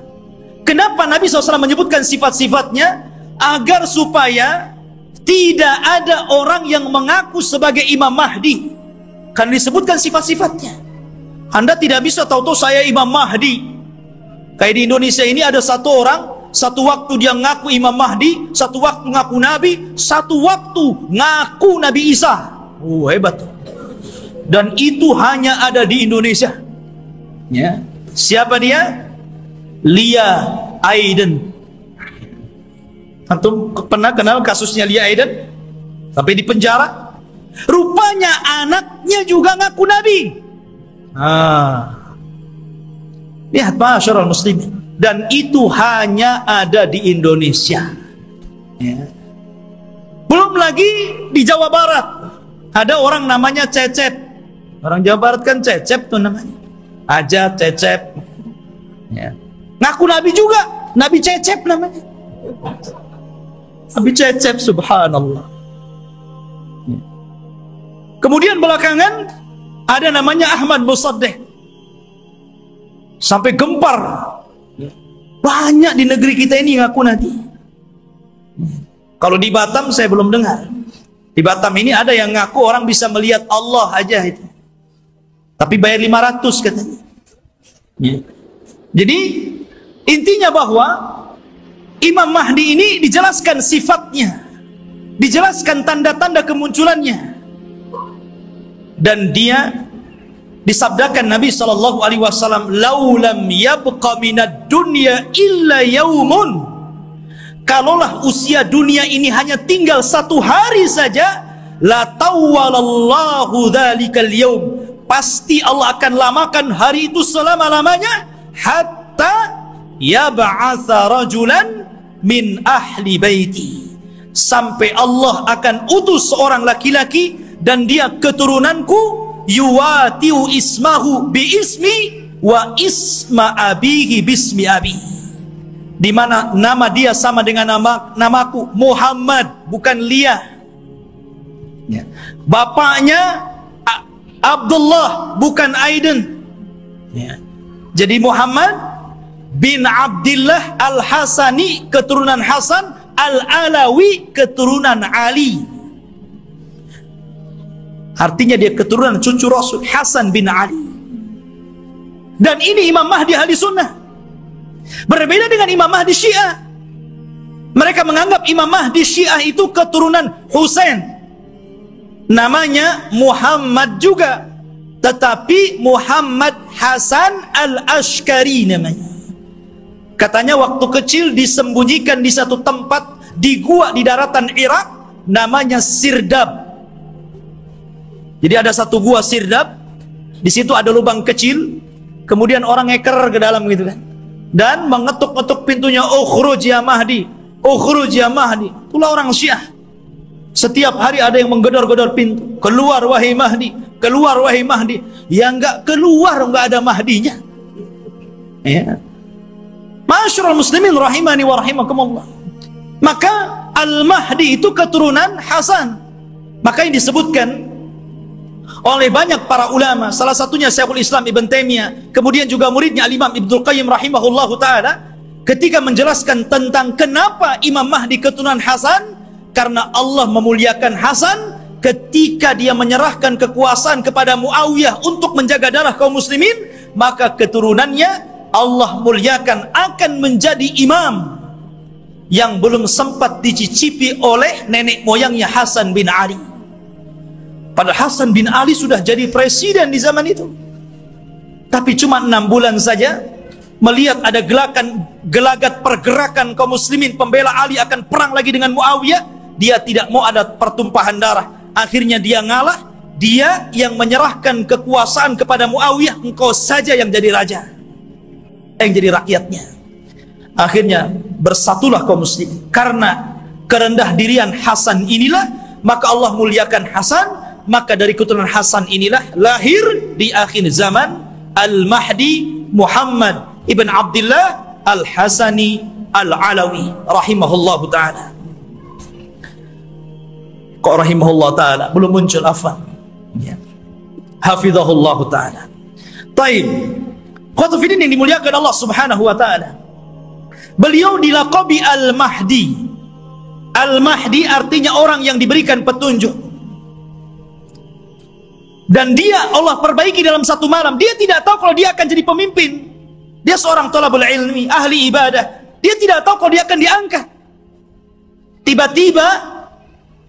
Kenapa Nabi SAW menyebutkan sifat-sifatnya? Agar supaya tidak ada orang yang mengaku sebagai Imam Mahdi. Karena disebutkan sifat-sifatnya. Anda tidak bisa tahu-tahu saya Imam Mahdi. Kayak di Indonesia ini ada satu orang, satu waktu dia ngaku Imam Mahdi, satu waktu ngaku Nabi, satu waktu ngaku Nabi Isa. Hebat tuh. Dan itu hanya ada di Indonesia. Ya. Siapa dia? Lia Aiden. Antum pernah kenal kasusnya Lia Aiden? Sampai di penjara. Rupanya anaknya juga ngaku Nabi. Lihat ma'asyiral muslimin. Dan itu hanya ada di Indonesia. Ya. Belum lagi di Jawa Barat ada orang namanya Cecep. Orang Jawa Barat kan Cecep tuh namanya. Aja Cecep. Ya. Ngaku Nabi juga, Nabi Cecep namanya. Nabi Cecep, subhanallah. Ya. Kemudian belakangan ada namanya Ahmad Musaddeh. Sampai gempar. Banyak di negeri kita ini ngaku Nabi. Kalau di Batam saya belum dengar. Di Batam ini ada yang ngaku orang bisa melihat Allah aja itu. Tapi bayar 500 katanya. Ya. Jadi intinya bahwa Imam Mahdi ini dijelaskan sifatnya, dijelaskan tanda-tanda kemunculannya, dan dia disabdakan Nabi SAW, laulam yabqa minad dunya illa yaumun, kalaulah usia dunia ini hanya tinggal 1 hari saja, la tawwalallahu dzalikal yaum, pasti Allah akan lamakan hari itu selama-lamanya, hatta yab'atsa rajulan min ahli baiti, sampai Allah akan utus seorang laki-laki dan dia keturunanku, yuwatiu ismahu bi ismi wa isma abihi bismi abi, di mana nama dia sama dengan namaku Muhammad, bukan Lia. Ya. Bapaknya Abdullah, bukan Aiden. Ya. Jadi Muhammad bin Abdullah Al-Hasani, keturunan Hasan, Al-Alawi, keturunan Ali. Artinya dia keturunan cucu Rasul, Hasan bin Ali. Dan ini Imam Mahdi ahli sunnah. Berbeda dengan Imam Mahdi Syiah. Mereka menganggap Imam Mahdi Syiah itu keturunan Husain. Namanya Muhammad juga, tetapi Muhammad Hasan Al-Ashkari namanya. Katanya waktu kecil disembunyikan di satu tempat di gua di daratan Irak, namanya Sirdab. Jadi ada satu gua Sirdab, di situ ada lubang kecil, kemudian orang ngeker ke dalam gitu kan, dan mengetuk-ngetuk pintunya, ukhruj ya Mahdi, ukhruj ya Mahdi. Itulah orang Syiah. Setiap hari ada yang menggedor-gedor pintu, keluar wahai Mahdi, keluar wahai Mahdi. Yang enggak keluar enggak ada Mahdinya. Ya. Ma'asyiral muslimin rahimani wa rahimakumullah. Maka Al-Mahdi itu keturunan Hasan. Maka yang disebutkan oleh banyak para ulama, salah satunya Syekhul Islam Ibn Taimiyah, kemudian juga muridnya Al-Imam Ibnul Qayyim rahimahullahu taala, ketika menjelaskan tentang kenapa Imam Mahdi keturunan Hasan, karena Allah memuliakan Hasan ketika dia menyerahkan kekuasaan kepada Muawiyah untuk menjaga darah kaum muslimin, maka keturunannya Allah muliakan akan menjadi imam yang belum sempat dicicipi oleh nenek moyangnya Hasan bin Ali. Padahal Hasan bin Ali sudah jadi presiden di zaman itu. Tapi cuma 6 bulan saja, melihat ada gelagat pergerakan kaum muslimin pembela Ali akan perang lagi dengan Muawiyah, dia tidak mau ada pertumpahan darah. Akhirnya dia ngalah, dia yang menyerahkan kekuasaan kepada Muawiyah, engkau saja yang jadi raja, yang jadi rakyatnya. Akhirnya bersatulah kaum muslim. Karena kerendah dirian Hasan inilah, maka Allah muliakan Hasan. Maka dari keturunan Hasan inilah lahir di akhir zaman Al-Mahdi Muhammad ibn Abdullah Al-Hasani Al-Alawi rahimahullahu ta'ala. Kok rahimahullah ta'ala belum muncul, afwan ya. Hafizahullahu ta'ala. Taib Qutufidin yang dimuliakan Allah subhanahu wa ta'ala, beliau dilaqabi Al-Mahdi. Al-Mahdi artinya orang yang diberikan petunjuk. Dan dia Allah perbaiki dalam satu malam. Dia tidak tahu kalau dia akan jadi pemimpin. Dia seorang thalabul ilmi, ahli ibadah. Dia tidak tahu kalau dia akan diangkat. Tiba-tiba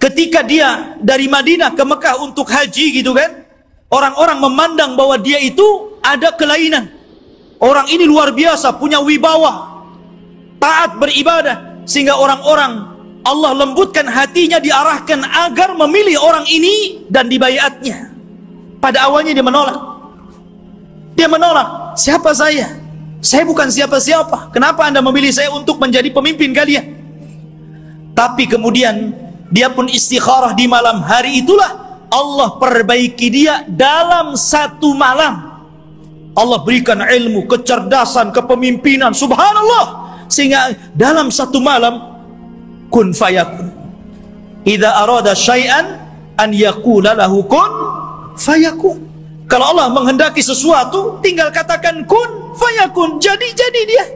ketika dia dari Madinah ke Mekah untuk haji gitu kan, orang-orang memandang bahwa dia itu ada kelainan. Orang ini luar biasa, punya wibawa, taat beribadah, sehingga orang-orang Allah lembutkan hatinya, diarahkan agar memilih orang ini dan dibaiatnya. Pada awalnya dia menolak. Dia menolak. Siapa saya? Saya bukan siapa-siapa. Kenapa Anda memilih saya untuk menjadi pemimpin kalian? Tapi kemudian dia pun istikharah di malam hari itulah Allah perbaiki dia dalam satu malam. Allah berikan ilmu, kecerdasan, kepemimpinan, subhanallah, sehingga dalam satu malam kun fayakun. Idza arada syai'an an yaqula lahu kun fayakun. Kalau Allah menghendaki sesuatu, tinggal katakan kun fayakun, jadi dia.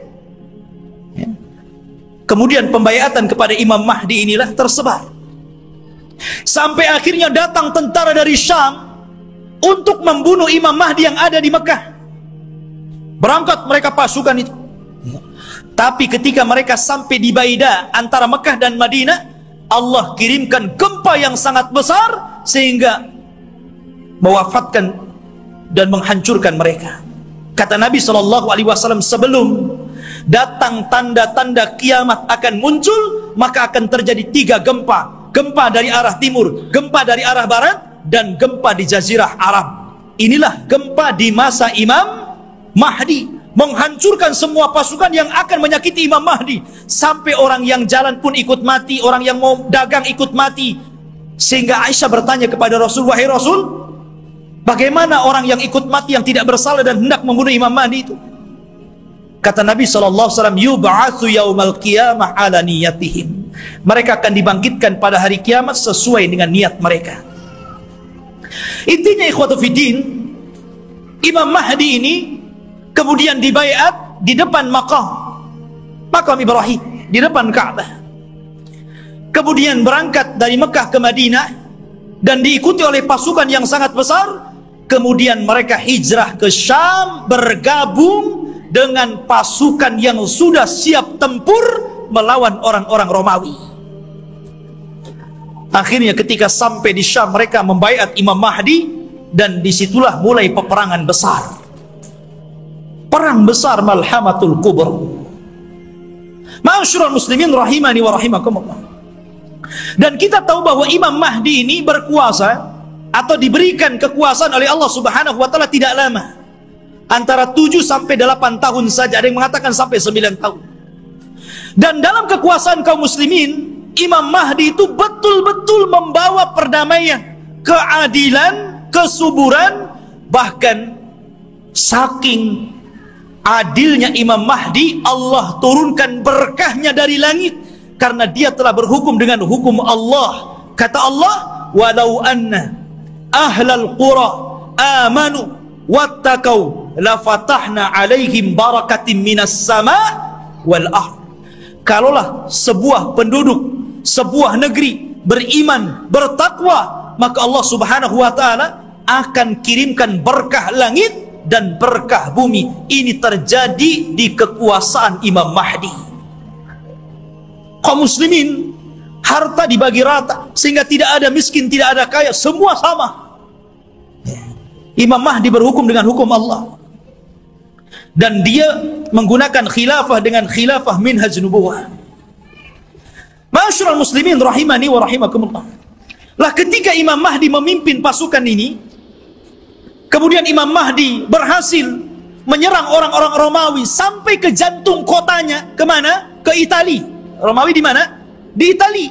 Kemudian pembaiatan kepada Imam Mahdi inilah tersebar. Sampai akhirnya datang tentara dari Syam untuk membunuh Imam Mahdi yang ada di Mekah. Berangkat mereka pasukan itu. Tapi ketika mereka sampai di Baida antara Mekah dan Madinah, Allah kirimkan gempa yang sangat besar sehingga mewafatkan dan menghancurkan mereka. Kata Nabi SAW, sebelum datang tanda-tanda kiamat akan muncul, maka akan terjadi 3 gempa. Gempa dari arah timur, gempa dari arah barat, dan gempa di Jazirah Arab. Inilah gempa di masa Imam Mahdi, menghancurkan semua pasukan yang akan menyakiti Imam Mahdi. Sampai orang yang jalan pun ikut mati, orang yang mau dagang ikut mati. Sehingga Aisyah bertanya kepada Rasul, wahai Rasul, bagaimana orang yang ikut mati yang tidak bersalah dan hendak membunuh Imam Mahdi itu? Kata Nabi SAW, yub'atsu yaumal qiyamah ala niyatihim. Mereka akan dibangkitkan pada hari kiamat sesuai dengan niat mereka. Intinya ikhwatu fiddin, Imam Mahdi ini kemudian dibaiat di depan makam Ibrahim, di depan Ka'bah. Kemudian berangkat dari Mekah ke Madinah dan diikuti oleh pasukan yang sangat besar. Kemudian mereka hijrah ke Syam, bergabung dengan pasukan yang sudah siap tempur melawan orang-orang Romawi. Akhirnya ketika sampai di Syam, mereka membaiat Imam Mahdi, dan disitulah mulai peperangan besar. Perang besar Malhamatul Kubra. Ma'asyiral muslimin rahimani wa rahimakumullah. Dan kita tahu bahwa Imam Mahdi ini berkuasa atau diberikan kekuasaan oleh Allah Subhanahu wa taala tidak lama. Antara 7 sampai 8 tahun saja, ada yang mengatakan sampai 9 tahun. Dan dalam kekuasaan kaum muslimin, Imam Mahdi itu betul-betul membawa perdamaian, keadilan, kesuburan. Bahkan saking adilnya Imam Mahdi, Allah turunkan berkahnya dari langit karena dia telah berhukum dengan hukum Allah. Kata Allah, walau anna ahlal qura amanu wattaqau lafatahna alaihim barakatim minas sama wal ard. Kalaulah sebuah penduduk, sebuah negeri beriman, bertakwa, maka Allah Subhanahu wa taala akan kirimkan berkah langit dan berkah bumi. Ini terjadi di kekuasaan Imam Mahdi. Kaum muslimin, harta dibagi rata sehingga tidak ada miskin, tidak ada kaya, semua sama. Imam Mahdi berhukum dengan hukum Allah, dan dia menggunakan khilafah dengan khilafah minhaj nubuwah. Ma'asyiral muslimin rahimani wa rahimakumullah. Lah ketika Imam Mahdi memimpin pasukan ini, kemudian Imam Mahdi berhasil menyerang orang-orang Romawi sampai ke jantung kotanya. Kemana? Ke Itali. Romawi di mana? Di Itali.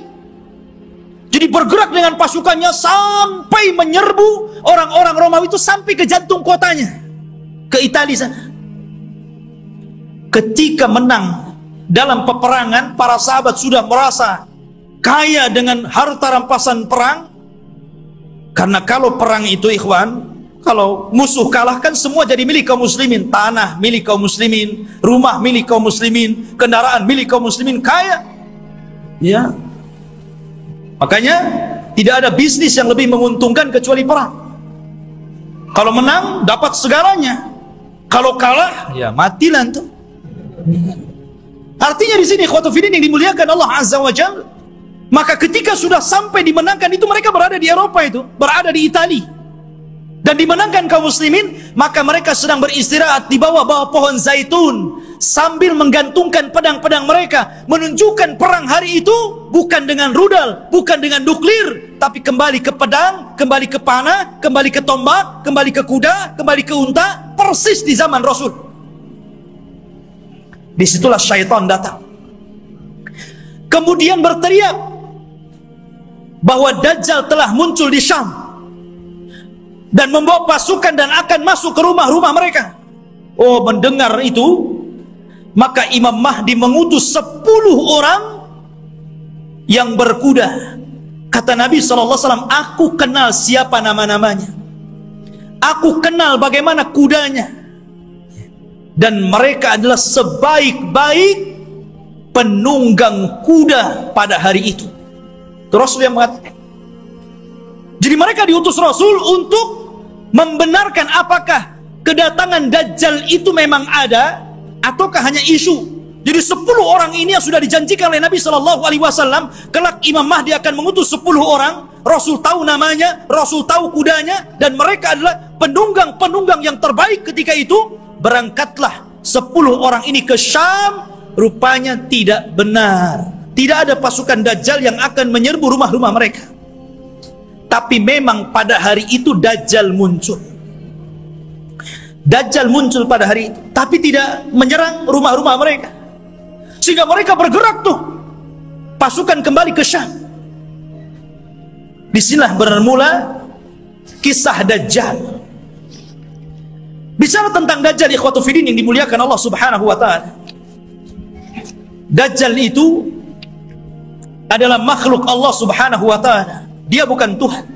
Jadi bergerak dengan pasukannya sampai menyerbu orang-orang Romawi itu sampai ke jantung kotanya, ke Itali sana. Ketika menang dalam peperangan, para sahabat sudah merasa kaya dengan harta rampasan perang. Karena kalau perang itu ikhwan, kalau musuh kalah kan semua jadi milik kaum muslimin. Tanah milik kaum muslimin, rumah milik kaum muslimin, kendaraan milik kaum muslimin, kaya. Ya. Makanya tidak ada bisnis yang lebih menguntungkan kecuali perang. Kalau menang dapat segalanya, kalau kalah ya matilah tuh. Artinya di sini ikhwatu fiddin yang dimuliakan Allah Azza wa Jalla, maka ketika sudah sampai dimenangkan itu, mereka berada di Eropa, itu berada di Itali, dan dimenangkan kaum muslimin, maka mereka sedang beristirahat di bawah pohon zaitun sambil menggantungkan pedang-pedang mereka, menunjukkan perang hari itu bukan dengan rudal, bukan dengan nuklir, tapi kembali ke pedang, kembali ke panah, kembali ke tombak, kembali ke kuda, kembali ke unta, persis di zaman Rasul. Disitulah syaitan datang, kemudian berteriak, bahwa Dajjal telah muncul di Syam dan membawa pasukan dan akan masuk ke rumah-rumah mereka. Oh, mendengar itu, maka Imam Mahdi mengutus 10 orang yang berkuda. Kata Nabi SAW, aku kenal siapa nama-namanya, aku kenal bagaimana kudanya, dan mereka adalah sebaik-baik penunggang kuda pada hari itu. Rasul yang mengatakan. Jadi mereka diutus Rasul untuk membenarkan apakah kedatangan Dajjal itu memang ada ataukah hanya isu. Jadi 10 orang ini yang sudah dijanjikan oleh Nabi SAW, kelak Imam Mahdi akan mengutus 10 orang. Rasul tahu namanya, Rasul tahu kudanya, dan mereka adalah penunggang-penunggang yang terbaik ketika itu. Berangkatlah 10 orang ini ke Syam. Rupanya tidak benar, tidak ada pasukan Dajjal yang akan menyerbu rumah-rumah mereka. Tapi memang pada hari itu Dajjal muncul. Dajjal muncul pada hari itu, tapi tidak menyerang rumah-rumah mereka. Sehingga mereka bergerak tuh, pasukan kembali ke Syam. Disinilah bermula kisah Dajjal. Bicara tentang Dajjal, ikhwatu fiddin yang dimuliakan Allah Subhanahu wa ta'ala, Dajjal itu adalah makhluk Allah Subhanahu wa ta'ala. Dia bukan Tuhan.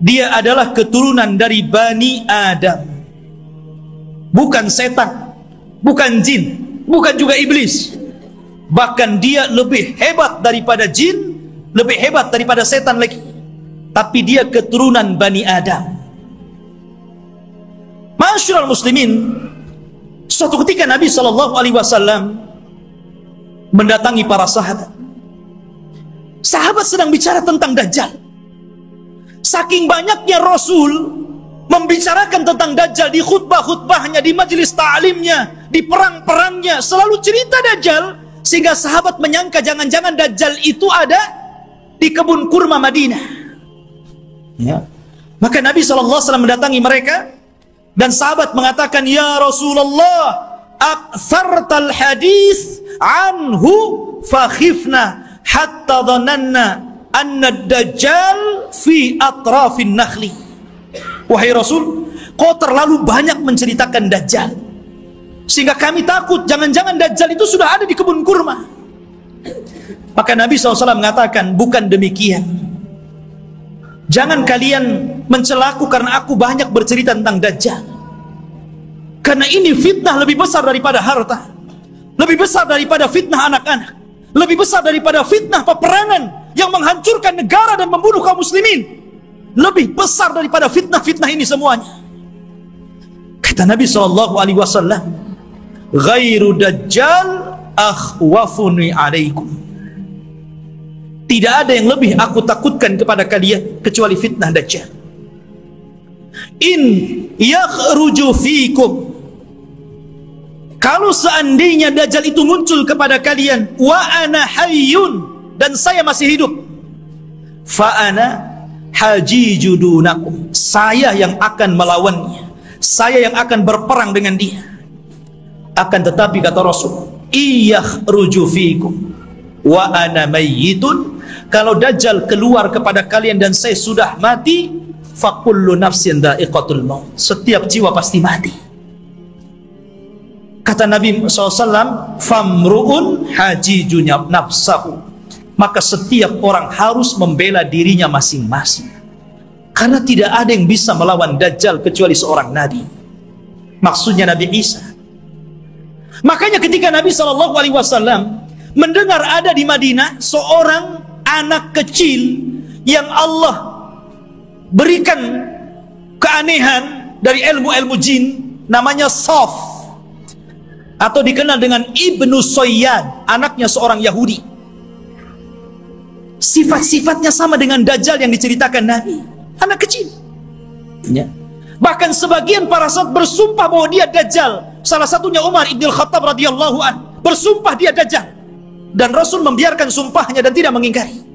Dia adalah keturunan dari Bani Adam. Bukan setan, bukan jin, bukan juga iblis. Bahkan dia lebih hebat daripada jin, lebih hebat daripada setan lagi. Tapi dia keturunan Bani Adam. Ma'asyiral muslimin, suatu ketika Nabi SAW mendatangi para sahabat. Sahabat sedang bicara tentang Dajjal. Saking banyaknya Rasul membicarakan tentang Dajjal di khutbah-khutbahnya, di majelis ta'limnya, di perang-perangnya, selalu cerita Dajjal, sehingga sahabat menyangka jangan-jangan Dajjal itu ada di kebun kurma Madinah. Ya. Maka Nabi SAW mendatangi mereka, dan sahabat mengatakan, ya Rasulullah, aktsartal hadis anhu fakhifna hatta dhananna anna ad-dajjal fi atrafin nakhli. Wahai Rasul, kau terlalu banyak menceritakan Dajjal sehingga kami takut jangan-jangan Dajjal itu sudah ada di kebun kurma. Maka Nabi SAW mengatakan, bukan demikian. Jangan kalian mencelaku karena aku banyak bercerita tentang Dajjal. Karena ini fitnah lebih besar daripada harta, lebih besar daripada fitnah anak-anak, lebih besar daripada fitnah peperangan yang menghancurkan negara dan membunuh kaum muslimin. Lebih besar daripada fitnah-fitnah ini semuanya. Kata Nabi SAW, ghairu Dajjal akhwafuni alaikum. Tidak ada yang lebih aku takutkan kepada kalian kecuali fitnah Dajjal. In yakhruju fikum, kalau seandainya Dajjal itu muncul kepada kalian, wa ana hayyun, dan saya masih hidup, fa ana hajiju dunakum, saya yang akan melawannya, saya yang akan berperang dengan dia. Akan tetapi kata Rasul, iyakhruju fikum wa ana mayyitun, kalau Dajjal keluar kepada kalian dan saya sudah mati, fa kullu nafsin dha'iqatul maut, setiap jiwa pasti mati. Kata Nabi SAW, famru'un hajijunya nafsahu, maka setiap orang harus membela dirinya masing-masing, karena tidak ada yang bisa melawan Dajjal kecuali seorang Nabi, maksudnya Nabi Isa. Makanya ketika Nabi SAW mendengar ada di Madinah seorang anak kecil yang Allah berikan keanehan dari ilmu-ilmu jin, namanya Saf, atau dikenal dengan Ibnu Sayyad, anaknya seorang Yahudi. Sifat-sifatnya sama dengan Dajjal yang diceritakan Nabi, anak kecil ya. Bahkan sebagian para sahabat bersumpah bahwa dia Dajjal. Salah satunya Umar Ibn Khattab radhiyallahu an, bersumpah dia Dajjal, dan Rasul membiarkan sumpahnya dan tidak mengingkari.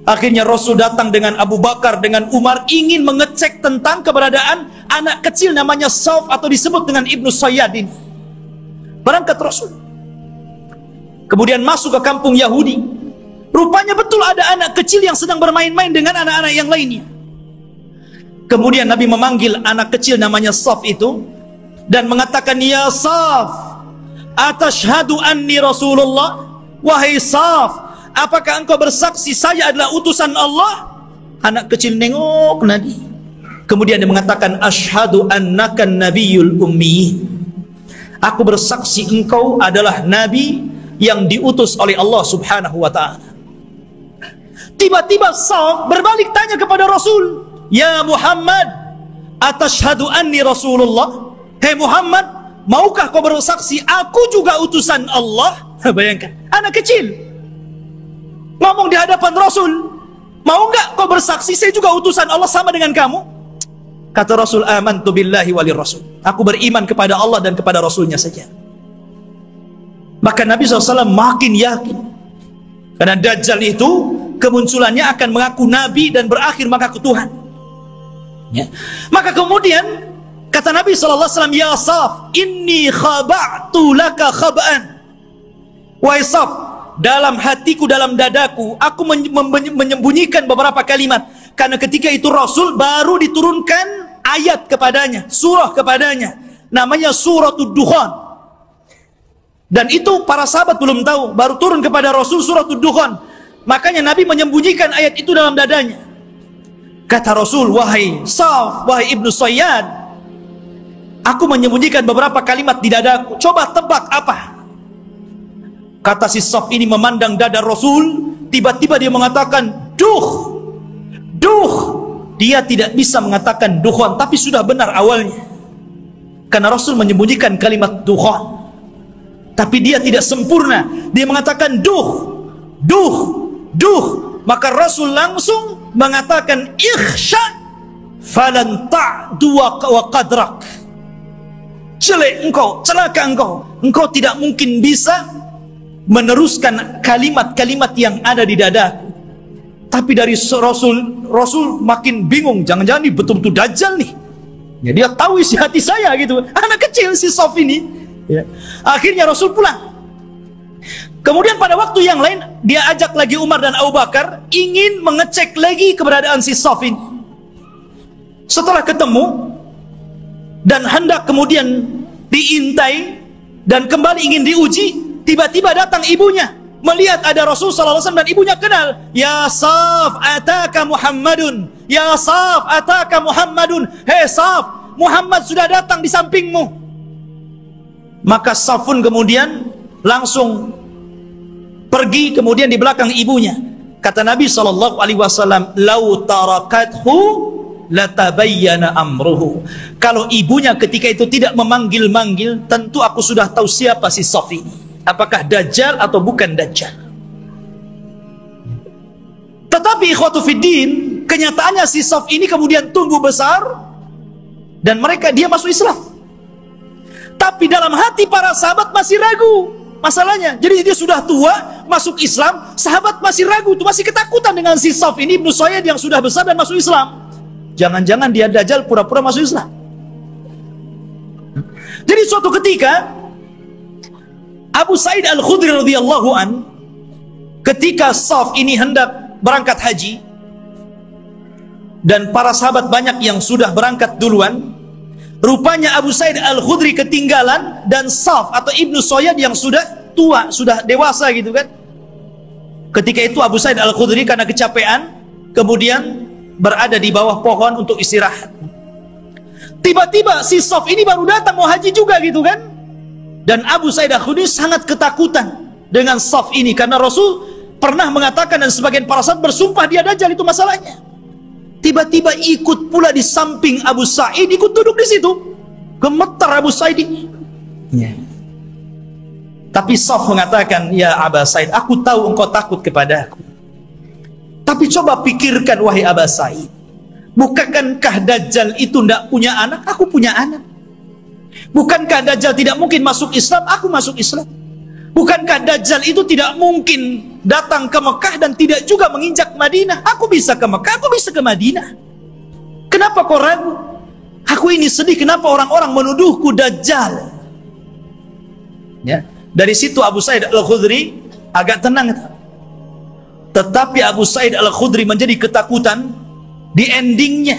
Akhirnya Rasul datang dengan Abu Bakar, dengan Umar, ingin mengecek tentang keberadaan anak kecil namanya Saf, atau disebut dengan Ibnu Sayyad ini. Berangkat Rasul, kemudian masuk ke kampung Yahudi, Rupanya betul ada anak kecil yang sedang bermain-main dengan anak-anak yang lainnya. Kemudian Nabi memanggil anak kecil namanya Saf itu dan mengatakan, "Ya Saf, atashhadu anni Rasulullah?" Wahai Saf, apakah engkau bersaksi saya adalah utusan Allah? Anak kecil nengok Nabi. Kemudian dia mengatakan, "Asyhadu annaka nabiyul ummi." Aku bersaksi engkau adalah nabi yang diutus oleh Allah Subhanahu wa ta'ala. Tiba-tiba Saf berbalik tanya kepada Rasul, "Ya Muhammad, atashhadu anni Rasulullah?" Hei Muhammad, maukah kau bersaksi aku juga utusan Allah? Bayangkan, anak kecil ngomong di hadapan Rasul, mau enggak kau bersaksi saya juga utusan Allah sama dengan kamu? Kata Rasul, "Amantu billahi walir rasul." Aku beriman kepada Allah dan kepada Rasulnya saja. Maka Nabi SAW makin yakin, karena Dajjal itu kemunculannya akan mengaku Nabi dan berakhir mengaku Tuhan. Ya. Maka kemudian kata Nabi SAW, "Ya Saf, inni khaba'tu laka khaba'an." Wahai Saf, dalam hatiku, dalam dadaku, aku menyembunyikan beberapa kalimat. Karena ketika itu Rasul baru diturunkan ayat kepadanya, surah kepadanya, namanya Suratul Dukhan. Dan itu para sahabat belum tahu, baru turun kepada Rasul Suratul Dukhan. Makanya Nabi menyembunyikan ayat itu dalam dadanya. Kata Rasul, "Wahai Saf, wahai Ibnu Sayyad, aku menyembunyikan beberapa kalimat di dadaku. Coba tebak apa?" Kata si Saf ini memandang dada Rasul, tiba-tiba dia mengatakan, "Duh, duh." Dia tidak bisa mengatakan dukhan, tapi sudah benar awalnya. Karena Rasul menyembunyikan kalimat dukhan. Tapi dia tidak sempurna. Dia mengatakan duh, duh, duh. Maka Rasul langsung mengatakan, "Ikhsha falan ta'du wa qadrak." Jelek engkau, celaka engkau. Engkau tidak mungkin bisa meneruskan kalimat-kalimat yang ada di dadaku. Tapi dari Rasul makin bingung. Jangan-jangan ini betul-betul Dajjal nih. Ya, dia tahu isi hati saya gitu. Anak kecil si Saf ini. Ya. Akhirnya Rasul pulang. Kemudian pada waktu yang lain dia ajak lagi Umar dan Abu Bakar ingin mengecek lagi keberadaan si Saf ini. Setelah ketemu dan hendak kemudian diintai dan kembali ingin diuji, tiba-tiba datang ibunya melihat ada Rasul SAW dan ibunya kenal. "Ya Saf, ataka Muhammadun. Ya Saf, ataka Muhammadun." Hei Saf, Muhammad sudah datang di sampingmu. Maka Safun kemudian langsung pergi kemudian di belakang ibunya. Kata Nabi SAW, "Lau tarakathu latabayyana amruhu." Kalau ibunya ketika itu tidak memanggil-manggil, tentu aku sudah tahu siapa si Saf ini. Apakah Dajjal atau bukan Dajjal. Tetapi ikhwatu fiddin, kenyataannya si Saf ini kemudian tumbuh besar dan dia masuk Islam. Tapi dalam hati para sahabat masih ragu masalahnya. Jadi dia sudah tua, masuk Islam, sahabat masih ragu, masih ketakutan dengan si Saf ini, Ibnu Sayyad yang sudah besar dan masuk Islam. Jangan-jangan dia Dajjal pura-pura masuk Islam. Jadi suatu ketika Abu Sa'id Al-Khudri radhiyallahu an, ketika Saf ini hendak berangkat haji dan para sahabat banyak yang sudah berangkat duluan, rupanya Abu Sa'id Al-Khudri ketinggalan dan Saf atau Ibnu Sayyad yang sudah tua, sudah dewasa gitu kan. Ketika itu Abu Sa'id Al-Khudri karena kecapean kemudian berada di bawah pohon untuk istirahat. Tiba-tiba si Saf ini baru datang mau haji juga gitu kan. Dan Abu Sa'id Al-Khudri sangat ketakutan dengan Saf ini karena Rasul pernah mengatakan dan sebagian para sahabat bersumpah dia Dajjal, itu masalahnya. Tiba-tiba ikut pula di samping Abu Sa'id, ikut duduk di situ. Gemetar Abu Sa'id ini. Ya. Tapi Saf mengatakan, "Ya Abu Sa'id, aku tahu engkau takut kepadaku. Tapi coba pikirkan wahai Abu Sa'id, bukankah Dajjal itu tidak punya anak? Aku punya anak. Bukankah Dajjal tidak mungkin masuk Islam? Aku masuk Islam. Bukankah Dajjal itu tidak mungkin datang ke Mekah dan tidak juga menginjak Madinah? Aku bisa ke Mekah, aku bisa ke Madinah. Kenapa kau ragu? Aku ini sedih, kenapa orang-orang menuduhku Dajjal?" Ya. Dari situ Abu Sa'id Al-Khudri agak tenang. Tetapi Abu Sa'id Al-Khudri menjadi ketakutan di endingnya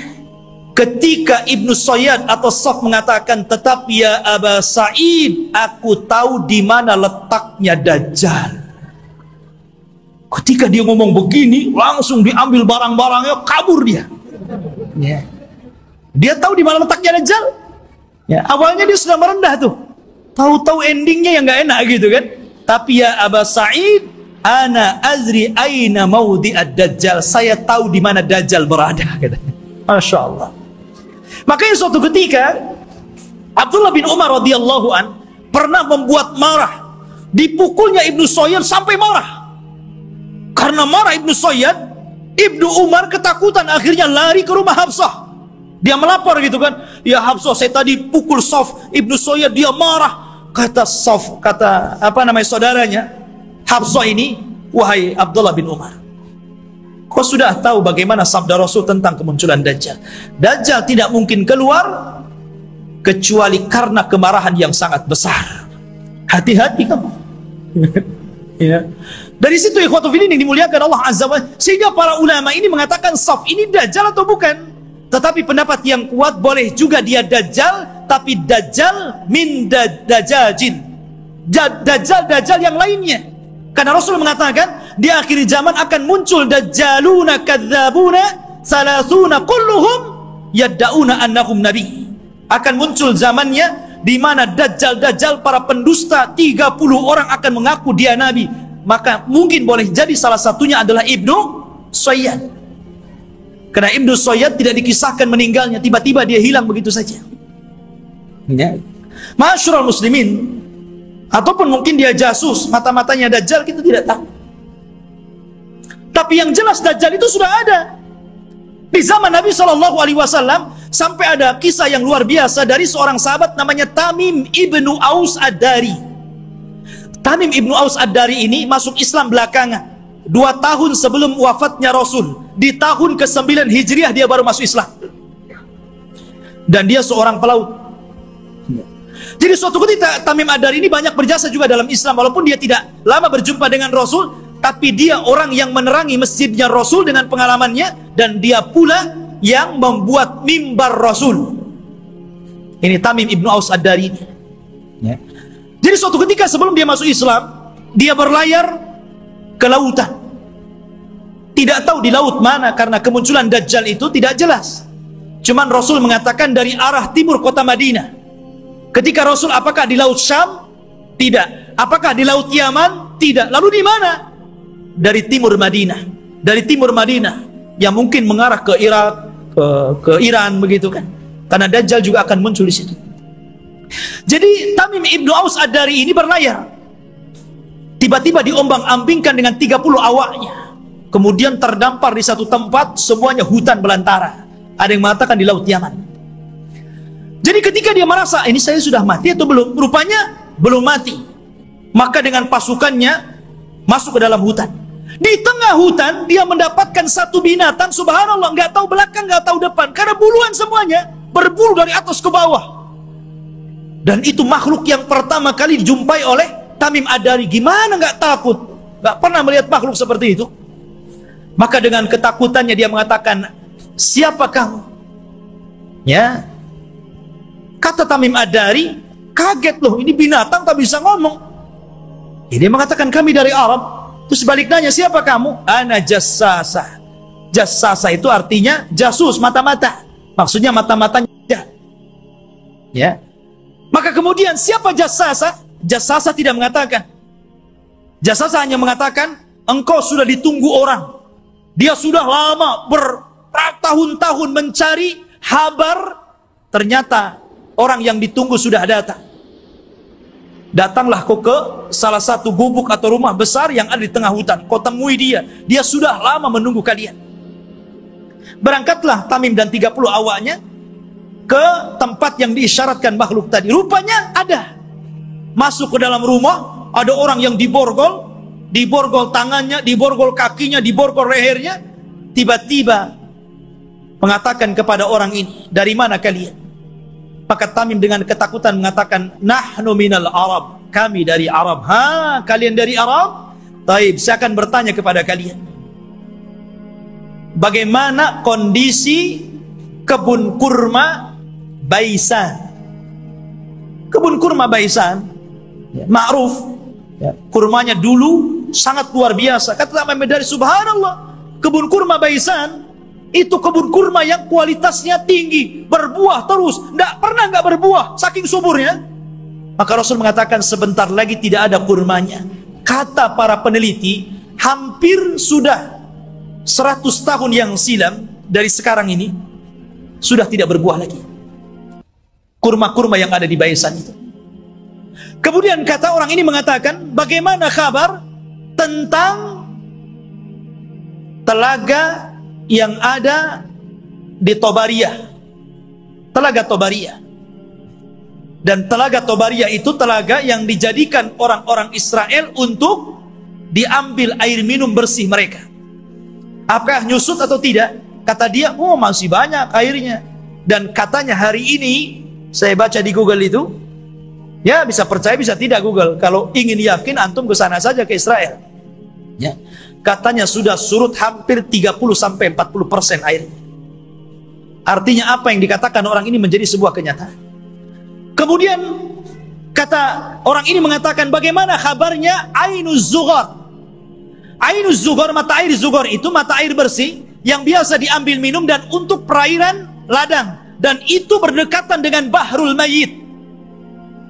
ketika Ibnu Sayyad atau Saf mengatakan, tetapi ya Aba Sa'id, aku tahu di mana letaknya Dajjal. Ketika dia ngomong begini, langsung diambil barang-barangnya, kabur dia. Ya. Dia tahu di mana letaknya Dajjal. Ya, awalnya dia sudah merendah tuh. Tahu-tahu endingnya yang nggak enak gitu kan. Tapi ya Aba Sa'id, ana azri aina maudhi'ad Dajjal. Saya tahu di mana Dajjal berada. Masya Allah. Makanya suatu ketika Abdullah bin Umar radhiyallahu an pernah membuat marah, dipukulnya Ibnu Sayyad sampai marah. Karena marah Ibnu Sayyad, Ibnu Umar ketakutan, akhirnya lari ke rumah Hafsah. Dia melapor gitu kan, ya Hafsah, saya tadi pukul Saf, Ibnu Sayyad dia marah. Kata Saf, kata saudaranya Hafsah ini, wahai Abdullah bin Umar, kau sudah tahu bagaimana sabda Rasul tentang kemunculan Dajjal. Dajjal tidak mungkin keluar kecuali karena kemarahan yang sangat besar. Hati-hati kamu. Ya. Dari situ ikhwatu fillah yang dimuliakan Allah Azza wa Jalla, sehingga para ulama ini mengatakan Saf ini Dajjal atau bukan. Tetapi pendapat yang kuat, boleh juga dia Dajjal, tapi Dajjal min Dajjajin, Dajjal yang lainnya. Karena Rasul mengatakan di akhir zaman akan muncul Dajjaluna kadzabuna salasuna kulluhum yadda'una annahum nabi. Akan muncul zamannya di mana Dajjal para pendusta 30 orang akan mengaku dia nabi. Maka mungkin boleh jadi salah satunya adalah Ibnu Sayyad. Karena Ibnu Sayyad tidak dikisahkan meninggalnya, tiba-tiba dia hilang begitu saja. Ya. Ma'asyiral muslimin, ataupun mungkin dia jasus, mata-matanya Dajjal, kita tidak tahu. Tapi yang jelas Dajjal itu sudah ada. Di zaman Nabi SAW sampai ada kisah yang luar biasa dari seorang sahabat namanya Tamim ibnu Aus Ad-Dari. Tamim ibnu Aus Ad-Dari ini masuk Islam belakangan, 2 tahun sebelum wafatnya Rasul. Di tahun ke-9 Hijriah dia baru masuk Islam. Dan dia seorang pelaut. Jadi suatu ketika Tamim Ad-Dari ini banyak berjasa juga dalam Islam, walaupun dia tidak lama berjumpa dengan Rasul, tapi dia orang yang menerangi masjidnya Rasul dengan pengalamannya, dan dia pula yang membuat mimbar Rasul. Ini Tamim ibnu Aus Ad-Dari ini. Ya. Jadi suatu ketika sebelum dia masuk Islam, dia berlayar ke lautan. Tidak tahu di laut mana, karena kemunculan Dajjal itu tidak jelas. Cuman Rasul mengatakan dari arah timur kota Madinah. Ketika Rasul, apakah di laut Syam? Tidak. Apakah di laut Yaman? Tidak. Lalu di mana? Dari timur Madinah. Dari timur Madinah yang mungkin mengarah ke Irak, ke Iran begitu kan. Karena Dajjal juga akan muncul di situ. Jadi Tamim ibnu Aus Ad-Dari ini berlayar. Tiba-tiba diombang-ambingkan dengan 30 awaknya. Kemudian terdampar di satu tempat, semuanya hutan belantara. Ada yang mengatakan di laut Yaman. Jadi ketika dia merasa, ini saya sudah mati atau belum? Rupanya belum mati. Maka dengan pasukannya masuk ke dalam hutan. Di tengah hutan dia mendapatkan satu binatang, subhanallah, nggak tahu belakang, nggak tahu depan, karena buluan semuanya, berbulu dari atas ke bawah. Dan itu makhluk yang pertama kali dijumpai oleh Tamim Ad-Dari. Gimana nggak takut? Nggak pernah melihat makhluk seperti itu. Maka dengan ketakutannya dia mengatakan, siapa kamu? Ya. Kata Tamim Ad-Dari, kaget loh, ini binatang tak bisa ngomong. Dia mengatakan, kami dari Arab. Terus balik nanya, siapa kamu? Ana jassasa. Jassasa itu artinya jasus, mata-mata. Maksudnya mata-matanya. Ya. Maka kemudian siapa jassasa? Jassasa tidak mengatakan. Jassasa hanya mengatakan, engkau sudah ditunggu orang. Dia sudah lama bertahun-tahun mencari kabar. Ternyata orang yang ditunggu sudah datang. Datanglah kau ke salah satu gubuk atau rumah besar yang ada di tengah hutan. Kau temui dia. Dia sudah lama menunggu kalian. Berangkatlah Tamim dan 30 awaknya ke tempat yang diisyaratkan makhluk tadi. Rupanya ada. Masuk ke dalam rumah, ada orang yang diborgol tangannya, diborgol kakinya, diborgol lehernya. Tiba-tiba mengatakan kepada orang ini, dari mana kalian? Maka Tamim dengan ketakutan mengatakan, nahnu minal Arab, kami dari Arab. Ha, kalian dari Arab? Taib, saya akan bertanya kepada kalian. bagaimana kondisi kebun kurma Baisan. Kebun kurma Baisan, ma'ruf, kurmanya dulu sangat luar biasa. Kata Imam Madari, subhanallah, kebun kurma Baisan itu kebun kurma yang kualitasnya tinggi, berbuah terus, nggak berbuah, saking suburnya. Maka Rasul mengatakan sebentar lagi tidak ada kurmanya. Kata para peneliti, hampir sudah 100 tahun yang silam dari sekarang ini sudah tidak berbuah lagi kurma-kurma yang ada di Baisan itu. Kemudian kata orang ini mengatakan, bagaimana kabar tentang telaga yang ada di Tobariyah, telaga Tobariyah. Dan telaga Tobariyah itu telaga yang dijadikan orang-orang Israel untuk diambil air minum bersih mereka. Apakah nyusut atau tidak? Kata dia, oh masih banyak airnya. Dan katanya hari ini, saya baca di Google itu, ya bisa percaya bisa tidak Google. Kalau ingin yakin antum ke sana saja, ke Israel. Ya. Katanya sudah surut hampir 30-40% air. Artinya apa yang dikatakan orang ini menjadi sebuah kenyataan. Kemudian kata orang ini mengatakan, bagaimana kabarnya Ainuz Zughar? Ainuz Zughar, mata air Zughar itu mata air bersih yang biasa diambil minum dan untuk perairan ladang, dan itu berdekatan dengan Bahrul Mayyit,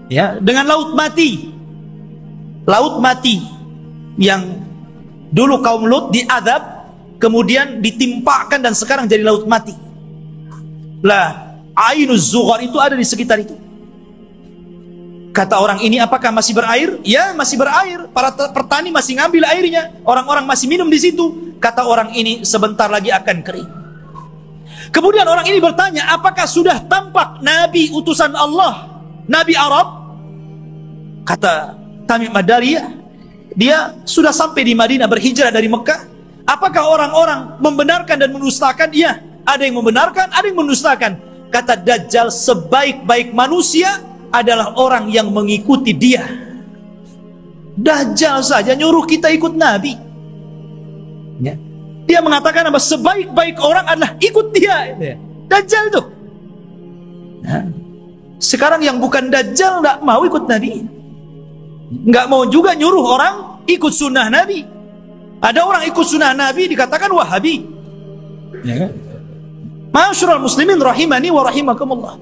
ya, dengan laut mati. Laut mati yang dulu kaum Lut diadab, kemudian ditimpakan dan sekarang jadi laut mati. Lah, Ainuz Zughar itu ada di sekitar itu. Kata orang ini, apakah masih berair? Ya, masih berair. Para petani masih ngambil airnya. Orang-orang masih minum di situ. Kata orang ini, sebentar lagi akan kering. Kemudian orang ini bertanya, apakah sudah tampak Nabi utusan Allah, Nabi Arab? Kata Tamim Ad-Dari, dia sudah sampai di Madinah, berhijrah dari Mekah. Apakah orang-orang membenarkan dan mendustakan? Iya, ada yang membenarkan, ada yang mendustakan. Kata Dajjal, sebaik-baik manusia adalah orang yang mengikuti dia. Dajjal saja nyuruh kita ikut Nabi, ya. Dia mengatakan apa? Sebaik-baik orang adalah ikut dia. Dajjal itu. Nah, sekarang yang bukan Dajjal nggak mau ikut Nabi, nggak mau juga nyuruh orang ikut sunnah Nabi. Ada orang ikut sunnah Nabi dikatakan Wahabi. Ya. Ma'asyiral muslimin rahimani wa rahimakumullah.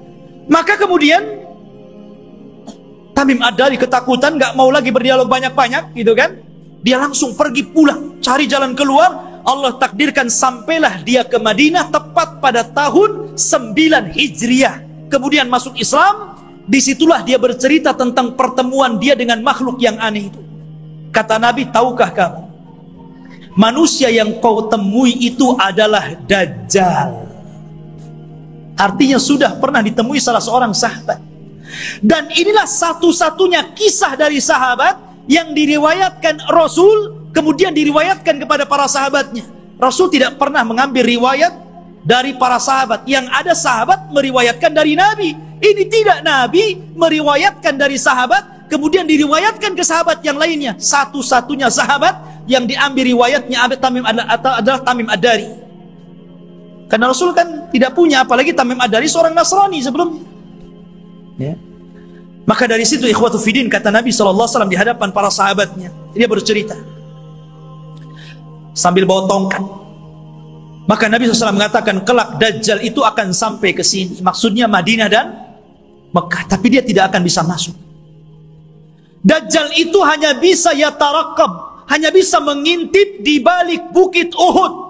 Maka kemudian Tamim Ad-Dari ketakutan, nggak mau lagi berdialog banyak-banyak, gitu kan? Dia langsung pergi pulang, cari jalan keluar. Allah takdirkan sampailah dia ke Madinah tepat pada tahun 9 Hijriah. Kemudian masuk Islam. Disitulah dia bercerita tentang pertemuan dia dengan makhluk yang aneh itu. Kata Nabi, tahukah kamu, manusia yang kau temui itu adalah Dajjal. Artinya sudah pernah ditemui salah seorang sahabat. Dan inilah satu-satunya kisah dari sahabat yang diriwayatkan Rasul, kemudian diriwayatkan kepada para sahabatnya. Rasul tidak pernah mengambil riwayat dari para sahabat. Yang ada sahabat meriwayatkan dari Nabi. Ini tidak, Nabi meriwayatkan dari sahabat, kemudian diriwayatkan ke sahabat yang lainnya. Satu-satunya sahabat yang diambil riwayatnya adalah Tamim Ad-Dari. Karena Rasul kan tidak punya, apalagi Tamim Ad-Dari seorang Nasrani sebelumnya. Ya. Maka dari situ ikhwatu fiddin, kata Nabi SAW di hadapan para sahabatnya, dia bercerita sambil bawa tongkat. Maka Nabi SAW mengatakan, kelak Dajjal itu akan sampai ke sini. Maksudnya Madinah dan Mekah, tapi dia tidak akan bisa masuk. Dajjal itu hanya bisa yatarakab, hanya bisa mengintip di balik bukit Uhud.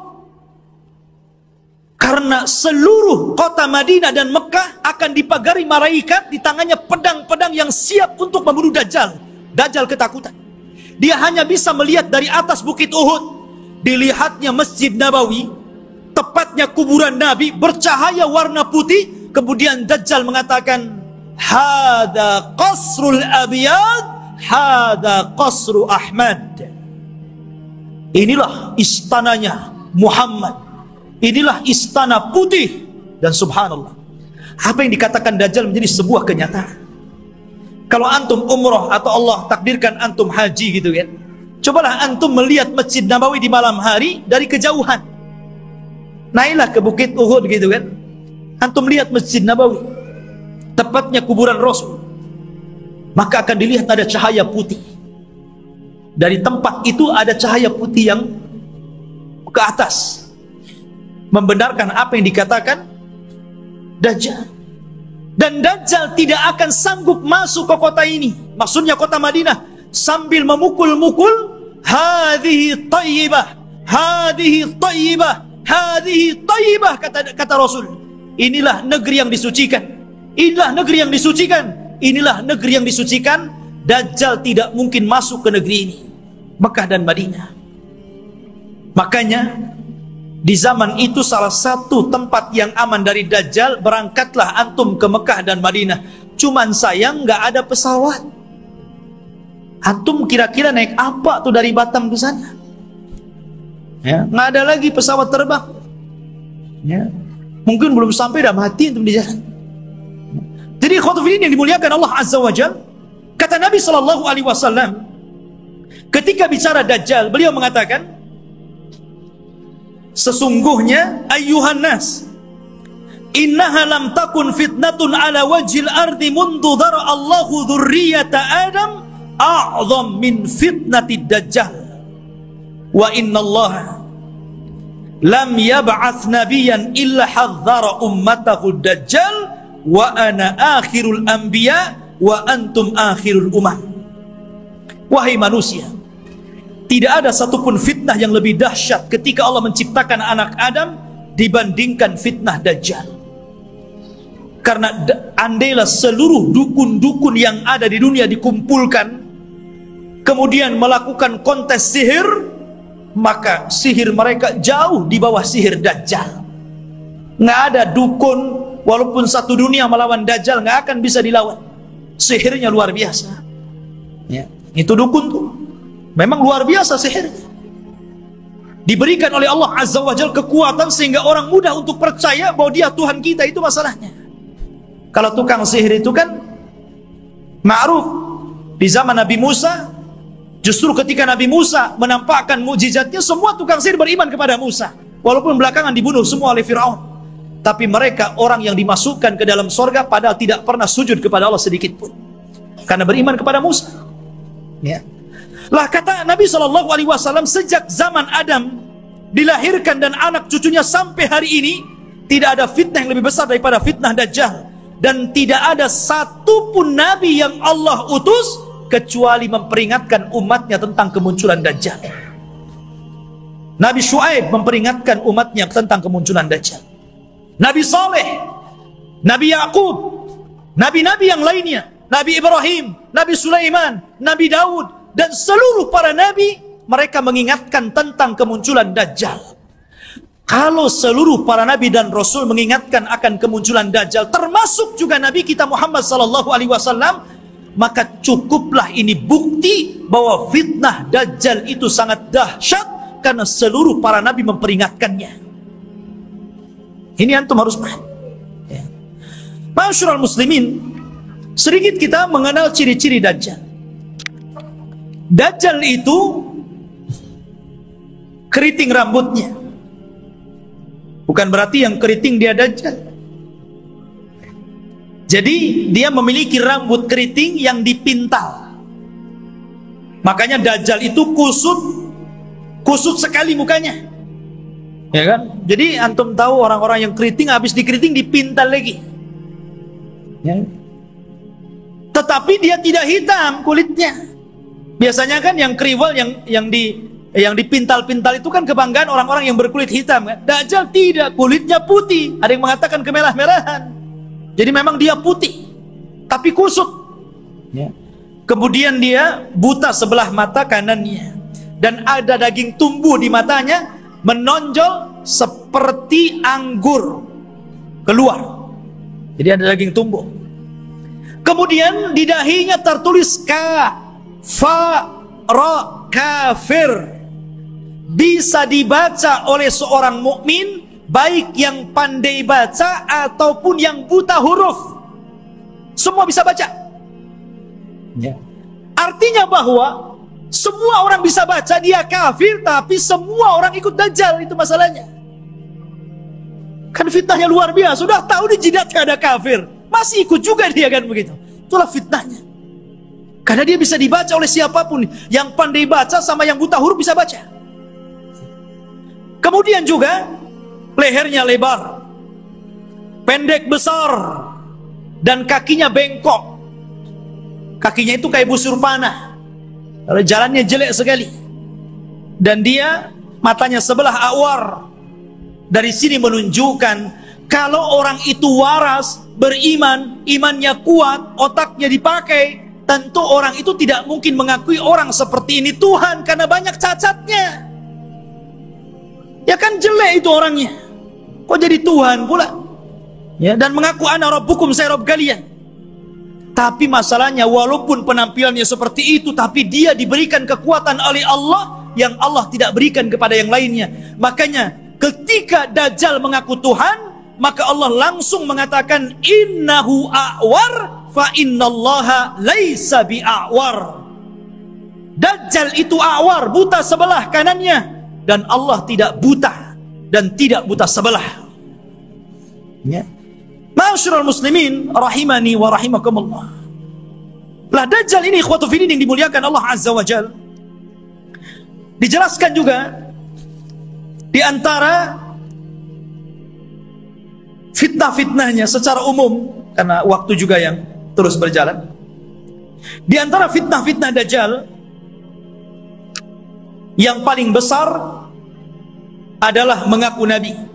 Karena seluruh kota Madinah dan Mekah akan dipagari malaikat, di tangannya pedang-pedang yang siap untuk membunuh Dajjal. Dajjal ketakutan. Dia hanya bisa melihat dari atas bukit Uhud. Dilihatnya Masjid Nabawi, tepatnya kuburan Nabi, bercahaya warna putih. Kemudian Dajjal mengatakan, hada qasrul abiyad, hada qasru Ahmad. Inilah istananya Muhammad, inilah istana putih. Dan subhanallah, apa yang dikatakan Dajjal menjadi sebuah kenyataan. Kalau antum umroh atau Allah takdirkan antum haji gitu kan, cobalah antum melihat Masjid Nabawi di malam hari dari kejauhan. naiklah ke Bukit Uhud gitu kan. Antum lihat Masjid Nabawi, tepatnya kuburan Rasul, maka akan dilihat ada cahaya putih. Dari tempat itu ada cahaya putih yang ke atas, membenarkan apa yang dikatakan Dajjal. Dan Dajjal tidak akan sanggup masuk ke kota ini, maksudnya kota Madinah, sambil memukul-mukul, hadhihi tayyibah, hadhihi tayyibah, hadhihi tayyibah, kata Rasul. Inilah negeri yang disucikan, inilah negeri yang disucikan, inilah negeri yang disucikan. Dajjal tidak mungkin masuk ke negeri ini, Mekah dan Madinah. Makanya di zaman itu salah satu tempat yang aman dari Dajjal, berangkatlah antum ke Mekah dan Madinah. Cuman sayang nggak ada pesawat. Antum kira-kira naik apa tuh dari Batam ke sana? Ya, nggak ada lagi pesawat terbang. Ya, mungkin belum sampai dah mati antum di jalan. Jadi khotbah yang dimuliakan Allah Azza wa Jalla, kata Nabi Shallallahu Alaihi Wasallam ketika bicara Dajjal, beliau mengatakan, sesungguhnya ayyuhan nas, innaha lam takun fitnatun ala wajhil ardi mundu dara Allahu dzurriyyata Adam a'zam min fitnatid Dajjal, wa inna Allah lam yab'ats nabiyyan illa hadzara ummatahu Dajjal wa ana akhirul anbiya wa antum akhirul umam. Wahai manusia, tidak ada satupun fitnah yang lebih dahsyat ketika Allah menciptakan anak Adam dibandingkan fitnah Dajjal. Karena andailah seluruh dukun-dukun yang ada di dunia dikumpulkan, kemudian melakukan kontes sihir, maka sihir mereka jauh di bawah sihir Dajjal. Nggak ada dukun, walaupun satu dunia melawan Dajjal, nggak akan bisa dilawan. Sihirnya luar biasa. Ya, itu dukun tuh memang luar biasa sihirnya. Diberikan oleh Allah Azza wa Jalla kekuatan sehingga orang mudah untuk percaya bahwa dia Tuhan kita, itu masalahnya. Kalau tukang sihir itu kan ma'ruf di zaman Nabi Musa. Justru ketika Nabi Musa menampakkan mukjizatnya, semua tukang sihir beriman kepada Musa, walaupun belakangan dibunuh semua oleh Firaun. Tapi mereka orang yang dimasukkan ke dalam sorga padahal tidak pernah sujud kepada Allah sedikit pun, karena beriman kepada Musa. Ya. Lah kata Nabi Shallallahu Alaihi Wasallam, sejak zaman Adam dilahirkan dan anak cucunya sampai hari ini, tidak ada fitnah yang lebih besar daripada fitnah Dajjal. Dan tidak ada satupun Nabi yang Allah utus kecuali memperingatkan umatnya tentang kemunculan Dajjal. Nabi Syuaib memperingatkan umatnya tentang kemunculan Dajjal. Nabi Saleh, Nabi Yakub, Nabi-Nabi yang lainnya, Nabi Ibrahim, Nabi Sulaiman, Nabi Daud, dan seluruh para Nabi, mereka mengingatkan tentang kemunculan Dajjal. Kalau seluruh para Nabi dan Rasul mengingatkan akan kemunculan Dajjal, termasuk juga Nabi kita Muhammad SAW, maka cukuplah ini bukti bahwa fitnah Dajjal itu sangat dahsyat, karena seluruh para Nabi memperingatkannya. Ini antum harus paham. Ya. Ma'asyiral muslimin, sedikit kita mengenal ciri-ciri Dajjal. Dajjal itu keriting rambutnya. Bukan berarti yang keriting dia Dajjal. Jadi dia memiliki rambut keriting yang dipintal. Makanya Dajjal itu kusut sekali mukanya. Ya kan? Jadi antum tahu orang-orang yang keriting, habis dikeriting dipintal lagi. Ya. Tetapi dia tidak hitam kulitnya. Biasanya kan yang kriwal, yang dipintal-pintal itu kan kebanggaan orang-orang yang berkulit hitam kan? Dajjal tidak, kulitnya putih. Ada yang mengatakan kemerah-merahan. Jadi memang dia putih, tapi kusut. Ya. Kemudian dia buta sebelah mata kanannya, dan ada daging tumbuh di matanya, menonjol seperti anggur keluar. Jadi ada daging tumbuh. Kemudian di dahinya tertulis kafir. Bisa dibaca oleh seorang mukmin, baik yang pandai baca ataupun yang buta huruf. Semua bisa baca. Ya. Artinya bahwa semua orang bisa baca dia kafir, tapi semua orang ikut Dajjal, itu masalahnya. Kan fitnahnya luar biasa. Sudah tahu di jidatnya ada kafir, masih ikut juga dia, kan begitu. Itulah fitnahnya. Karena dia bisa dibaca oleh siapapun. Yang pandai baca sama yang buta huruf bisa baca. Kemudian juga lehernya lebar, pendek besar, dan kakinya bengkok. Kakinya itu kayak busur panah. Kalau jalannya jelek sekali. Dan dia matanya sebelah awar. Dari sini menunjukkan kalau orang itu waras, beriman, imannya kuat, otaknya dipakai, tentu orang itu tidak mungkin mengakui orang seperti ini Tuhan karena banyak cacatnya. Ya kan jelek itu orangnya. Kok jadi Tuhan pula? Ya, dan mengaku ana rabbukum, saya Rabb kalian. Tapi masalahnya walaupun penampilannya seperti itu, tapi dia diberikan kekuatan oleh Allah yang Allah tidak berikan kepada yang lainnya. Makanya ketika Dajjal mengaku Tuhan, maka Allah langsung mengatakan innahu a'war fa innallaha laisa bi'a'war. Dajjal itu a'war, buta sebelah kanannya, dan Allah tidak buta dan tidak buta sebelah. Ya. Ma'asyiral muslimin rahimani wa rahimakumullah. Lah Dajjal ini ikhwatu fillah yang dimuliakan Allah Azza wa Jalla. Dijelaskan juga di antara fitnah-fitnahnya secara umum, karena waktu juga yang terus berjalan. Di antara fitnah-fitnah Dajjal yang paling besar adalah mengaku nabi.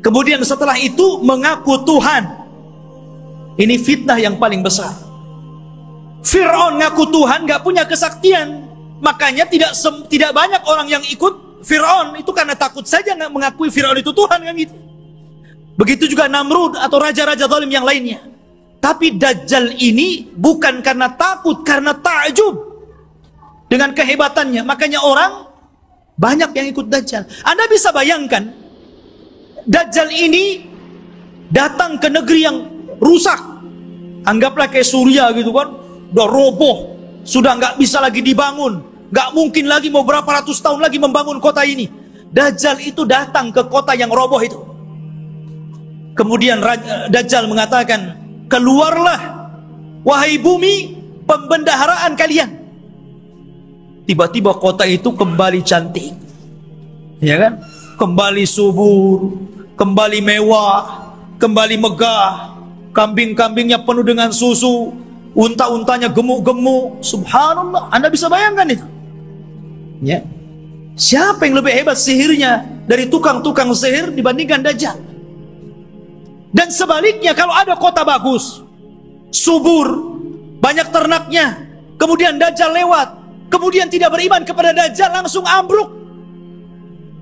Kemudian setelah itu mengaku Tuhan. Ini fitnah yang paling besar. Fir'aun ngaku Tuhan, gak punya kesaktian. Makanya tidak banyak orang yang ikut Fir'aun. Itu karena takut saja nggak mengakui Fir'aun itu Tuhan, kan gitu. Begitu juga Namrud atau raja-raja zalim yang lainnya. Tapi Dajjal ini bukan karena takut, karena takjub dengan kehebatannya. Makanya orang banyak yang ikut Dajjal. Anda bisa bayangkan Dajjal ini datang ke negeri yang rusak. Anggaplah kayak Suriah gitu kan, udah roboh, sudah nggak bisa lagi dibangun, nggak mungkin lagi mau berapa ratus tahun lagi membangun kota ini. Dajjal itu datang ke kota yang roboh itu. Kemudian Dajjal mengatakan, keluarlah wahai bumi, pembendaharaan kalian. Tiba-tiba kota itu kembali cantik, ya kan? Kembali subur, kembali mewah, kembali megah. Kambing-kambingnya penuh dengan susu, unta-untanya gemuk-gemuk. Subhanallah, Anda bisa bayangkan itu? Ya. Siapa yang lebih hebat sihirnya dari tukang-tukang sihir dibandingkan Dajjal? Dan sebaliknya, kalau ada kota bagus, subur, banyak ternaknya, kemudian Dajjal lewat, kemudian tidak beriman kepada Dajjal, langsung ambruk,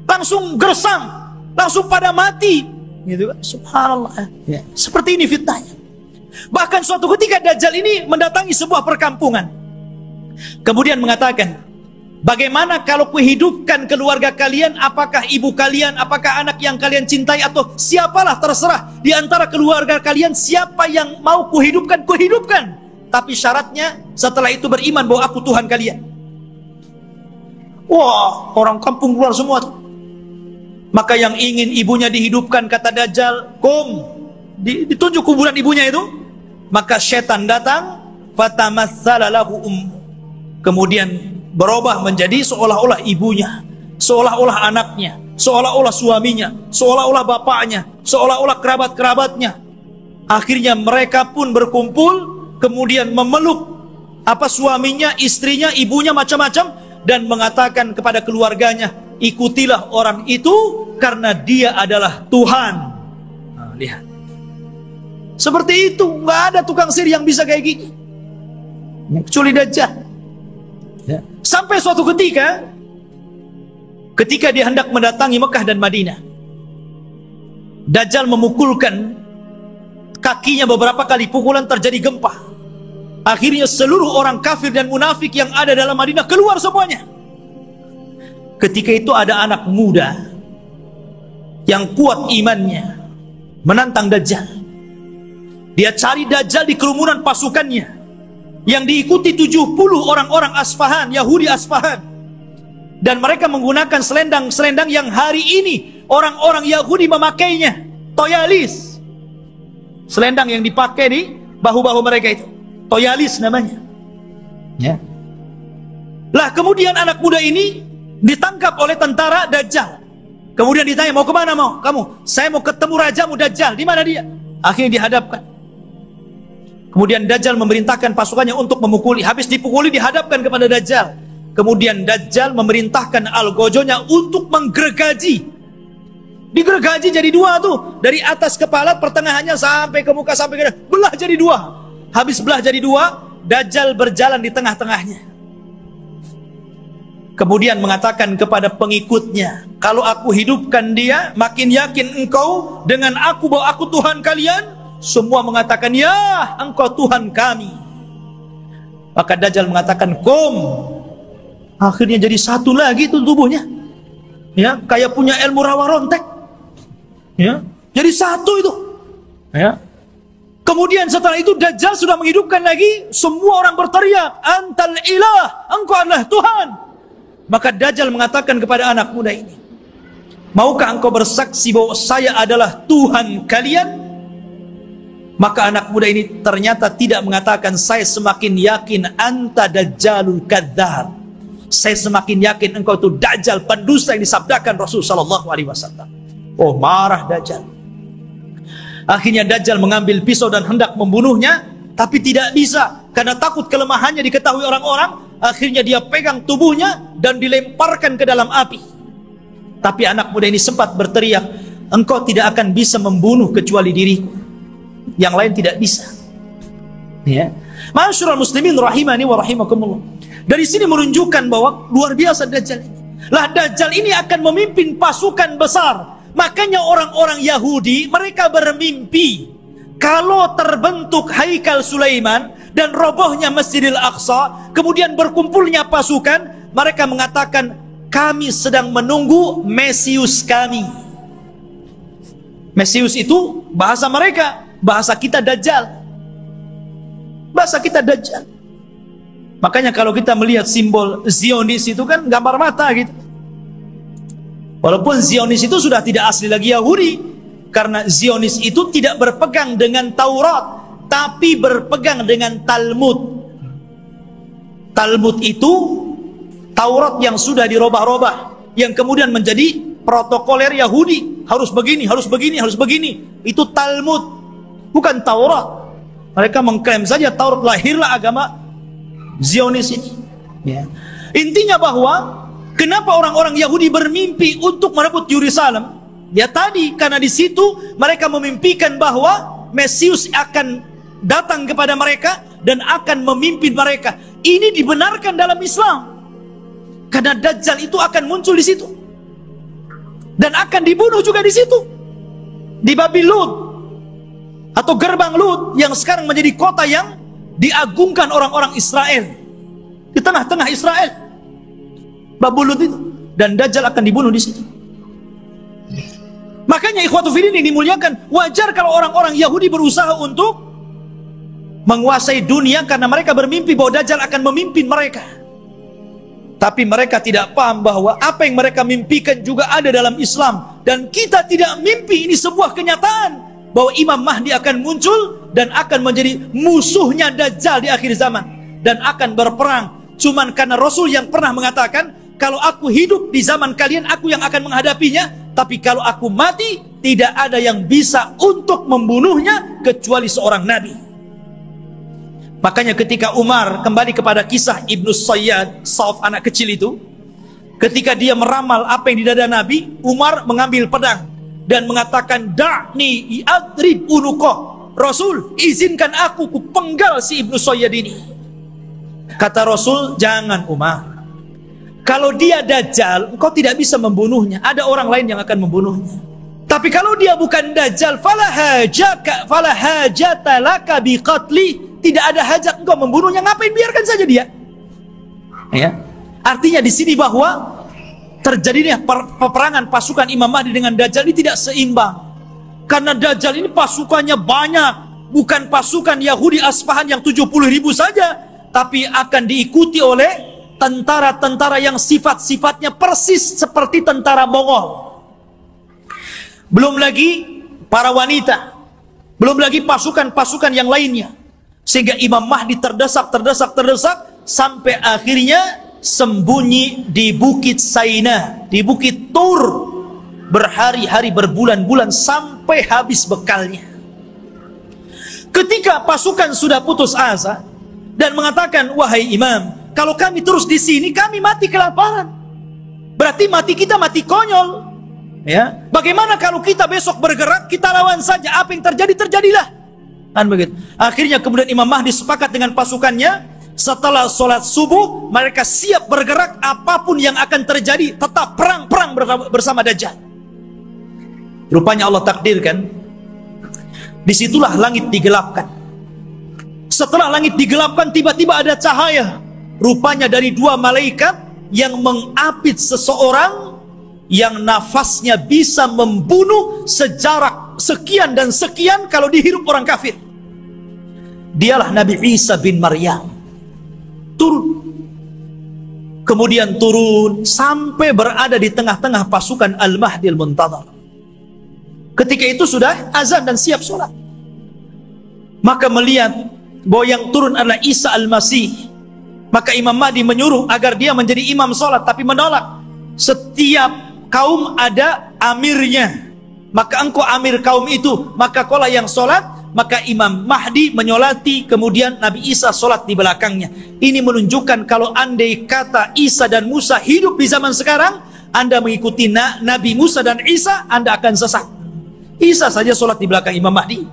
langsung gersang, langsung pada mati, gitu kan? Subhanallah. Ya. Seperti ini fitnahnya. Bahkan suatu ketika Dajjal ini mendatangi sebuah perkampungan, kemudian mengatakan, bagaimana kalau kuhidupkan keluarga kalian? Apakah ibu kalian, apakah anak yang kalian cintai, atau siapalah terserah di antara keluarga kalian, siapa yang mau kuhidupkan, kuhidupkan. Tapi syaratnya setelah itu beriman bahwa aku Tuhan kalian. Wah, orang kampung keluar semua tuh. Maka yang ingin ibunya dihidupkan, kata Dajjal, ditunjuk kuburan ibunya itu. Maka setan datang, fatamassala lahu kemudian berubah menjadi seolah-olah ibunya, seolah-olah anaknya, seolah-olah suaminya, seolah-olah bapaknya, seolah-olah kerabat-kerabatnya. Akhirnya mereka pun berkumpul, kemudian memeluk suaminya, istrinya, ibunya, macam-macam, dan mengatakan kepada keluarganya, ikutilah orang itu karena dia adalah Tuhan. Nah, lihat. Seperti itu, nggak ada tukang sihir yang bisa kayak gini, kecuali Dajjal. Ya. Sampai suatu ketika dia hendak mendatangi Mekah dan Madinah, Dajjal memukulkan kakinya beberapa kali, pukulan terjadi gempa. Akhirnya seluruh orang kafir dan munafik yang ada dalam Madinah keluar semuanya. Ketika itu ada anak muda yang kuat imannya menantang Dajjal. Dia cari Dajjal di kerumunan pasukannya yang diikuti 70 orang-orang Asfahan, Yahudi Asfahan. Dan mereka menggunakan selendang-selendang yang hari ini orang-orang Yahudi memakainya. Toyalis. Selendang yang dipakai di bahu-bahu mereka itu. Toyalis namanya. Ya. Lah kemudian anak muda ini ditangkap oleh tentara Dajjal. Kemudian ditanya, mau kemana mau? Kamu? Saya mau ketemu rajamu Dajjal. Di mana dia? Akhirnya dihadapkan. Kemudian Dajjal memerintahkan pasukannya untuk memukuli. Habis dipukuli dihadapkan kepada Dajjal. Kemudian Dajjal memerintahkan algojonya untuk menggergaji. Digergaji jadi dua tuh. Dari atas kepala pertengahannya sampai ke muka sampai ke belah jadi dua. Habis belah jadi dua, Dajjal berjalan di tengah-tengahnya. Kemudian mengatakan kepada pengikutnya, kalau aku hidupkan dia, makin yakin engkau dengan aku bahwa aku Tuhan kalian. Semua mengatakan, ya engkau Tuhan kami. Maka Dajjal mengatakan, kum. Akhirnya jadi satu lagi tuh tubuhnya. Ya, kayak punya ilmu rawa rontek. Ya, jadi satu itu. Ya. Kemudian setelah itu Dajjal sudah menghidupkan lagi. Semua orang berteriak, antal ilah, engkau adalah Tuhan. Maka Dajjal mengatakan kepada anak muda ini, maukah engkau bersaksi bahwa saya adalah Tuhan kalian? Maka anak muda ini ternyata tidak mengatakan, saya semakin yakin anta dajjalul kadzdzab. Saya semakin yakin engkau itu Dajjal, pendusta yang disabdakan Rasul sallallahu alaihi wasallam. Oh, marah Dajjal. Akhirnya Dajjal mengambil pisau dan hendak membunuhnya, tapi tidak bisa karena takut kelemahannya diketahui orang-orang. Akhirnya dia pegang tubuhnya dan dilemparkan ke dalam api. Tapi anak muda ini sempat berteriak, engkau tidak akan bisa membunuh kecuali diriku. Yang lain tidak bisa. Ya. Ma'asyiral muslimin rahimani wa rahimakumullah. Dari sini menunjukkan bahwa luar biasa Dajjal ini. Lah Dajjal ini akan memimpin pasukan besar. Makanya orang-orang Yahudi mereka bermimpi kalau terbentuk Haikal Sulaiman dan robohnya Masjidil Aqsa, kemudian berkumpulnya pasukan, mereka mengatakan, kami sedang menunggu Mesius kami. Mesius itu bahasa mereka, bahasa kita Dajjal. Bahasa kita Dajjal. Makanya kalau kita melihat simbol Zionis itu kan gambar mata gitu. Walaupun Zionis itu sudah tidak asli lagi Yahudi, karena Zionis itu tidak berpegang dengan Taurat, tapi berpegang dengan Talmud. Talmud itu Taurat yang sudah dirobah-robah, yang kemudian menjadi protokoler Yahudi. Harus begini, harus begini, harus begini. Itu Talmud, bukan Taurat. Mereka mengklaim saja Taurat, lahirlah agama Zionis ini. Ya. Intinya bahwa kenapa orang-orang Yahudi bermimpi untuk merebut Yerusalem? Ya tadi, karena di situ mereka memimpikan bahwa Mesius akan datang kepada mereka dan akan memimpin mereka. Ini dibenarkan dalam Islam. Karena Dajjal itu akan muncul di situ. Dan akan dibunuh juga di situ. Di Babil Lut. Atau gerbang Lut yang sekarang menjadi kota yang diagungkan orang-orang Israel. Di tengah-tengah Israel. Babil Lut itu. Dan Dajjal akan dibunuh di situ. Makanya ikhwatu fillah yang dimuliakan, wajar kalau orang-orang Yahudi berusaha untuk menguasai dunia karena mereka bermimpi bahwa Dajjal akan memimpin mereka. Tapi mereka tidak paham bahwa apa yang mereka mimpikan juga ada dalam Islam. Dan kita tidak mimpi, ini sebuah kenyataan bahwa Imam Mahdi akan muncul dan akan menjadi musuhnya Dajjal di akhir zaman dan akan berperang. Cuman karena Rasul yang pernah mengatakan, kalau aku hidup di zaman kalian, aku yang akan menghadapinya. Tapi kalau aku mati, tidak ada yang bisa untuk membunuhnya kecuali seorang nabi. Makanya ketika Umar, kembali kepada kisah Ibnu Sayyad, Sauf anak kecil itu, ketika dia meramal apa yang di dada Nabi, Umar mengambil pedang dan mengatakan, da'ni i'adrib unuqah. Rasul, izinkan aku kupenggal si Ibnu Sayyad ini. Kata Rasul, jangan Umar. Kalau dia Dajjal, engkau tidak bisa membunuhnya. Ada orang lain yang akan membunuhnya. Tapi kalau dia bukan Dajjal, fala hajata laka biqatli. Tidak ada hajat engkau membunuhnya. Ngapain, biarkan saja dia. Ya. Artinya di sini bahwa terjadinya peperangan pasukan Imam Mahdi dengan Dajjal ini tidak seimbang. Karena Dajjal ini pasukannya banyak. Bukan pasukan Yahudi Asfahan yang 70.000 saja, tapi akan diikuti oleh tentara-tentara yang sifat-sifatnya persis seperti tentara Mongol. Belum lagi para wanita, belum lagi pasukan-pasukan yang lainnya. Sehingga Imam Mahdi terdesak sampai akhirnya sembunyi di Bukit Saina, di Bukit Tur, berhari-hari, berbulan-bulan sampai habis bekalnya. Ketika pasukan sudah putus asa dan mengatakan, wahai imam, kalau kami terus di sini kami mati kelaparan. Berarti mati kita mati konyol. Ya, bagaimana kalau kita besok bergerak, kita lawan saja, apa yang terjadi terjadilah. Kan begitu. Akhirnya kemudian Imam Mahdi sepakat dengan pasukannya, setelah sholat subuh mereka siap bergerak, apapun yang akan terjadi tetap perang bersama Dajjal. Rupanya Allah takdirkan, disitulah langit digelapkan. Setelah langit digelapkan, tiba-tiba ada cahaya. Rupanya dari dua malaikat yang mengapit seseorang yang nafasnya bisa membunuh sejarak sekian dan sekian kalau dihirup orang kafir. Dialah Nabi Isa bin Maryam. Turun. Kemudian turun sampai berada di tengah-tengah pasukan Al-Mahdi Al-Muntadhar. Ketika itu sudah azan dan siap sholat. Maka melihat bahwa yang turun adalah Isa Al-Masih. Maka Imam Mahdi menyuruh agar dia menjadi imam sholat, tapi menolak. Setiap kaum ada amirnya, maka engkau amir kaum itu, maka kaulah yang sholat. Maka Imam Mahdi menyolati, kemudian Nabi Isa sholat di belakangnya. Ini menunjukkan kalau andai kata Isa dan Musa hidup di zaman sekarang, Anda mengikuti Nabi Musa dan Isa, Anda akan sesat. Isa saja sholat di belakang Imam Mahdi,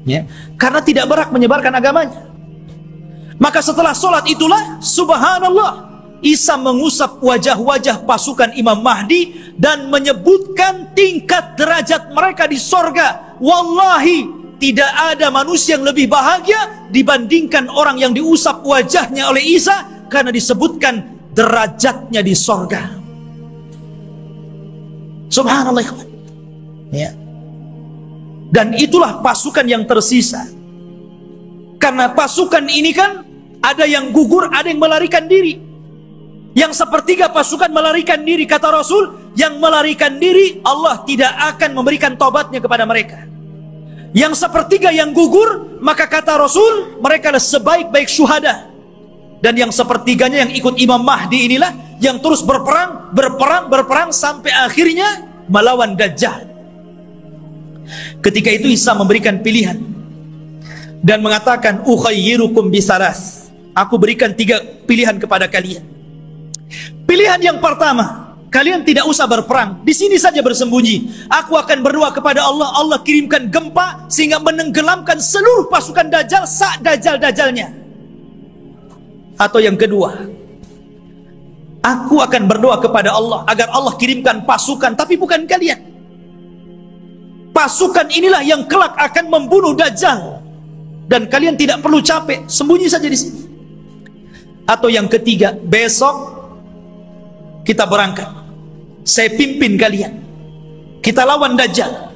ya, karena tidak berhak menyebarkan agamanya. Maka setelah sholat itulah, subhanallah, Isa mengusap wajah-wajah pasukan Imam Mahdi dan menyebutkan tingkat derajat mereka di sorga. Wallahi, tidak ada manusia yang lebih bahagia dibandingkan orang yang diusap wajahnya oleh Isa, karena disebutkan derajatnya di sorga. Subhanallah, ya. Dan itulah pasukan yang tersisa. Karena pasukan ini kan ada yang gugur, ada yang melarikan diri. Yang sepertiga pasukan melarikan diri, kata Rasul, yang melarikan diri Allah tidak akan memberikan tobatnya kepada mereka. Yang sepertiga yang gugur, maka kata Rasul, mereka adalah sebaik-baik syuhada. Dan yang sepertiganya yang ikut Imam Mahdi inilah yang terus berperang sampai akhirnya melawan Dajjal. Ketika itu Isa memberikan pilihan dan mengatakan, ukhayyirukum bisalas, aku berikan 3 pilihan kepada kalian. Pilihan yang pertama, kalian tidak usah berperang, di sini saja bersembunyi. Aku akan berdoa kepada Allah, Allah kirimkan gempa sehingga menenggelamkan seluruh pasukan Dajjal, Dajjal-Dajjalnya. Atau yang kedua, aku akan berdoa kepada Allah agar Allah kirimkan pasukan, tapi bukan kalian. Pasukan inilah yang kelak akan membunuh Dajjal, dan kalian tidak perlu capek, sembunyi saja di sini. Atau yang ketiga, besok kita berangkat, saya pimpin kalian, kita lawan Dajjal,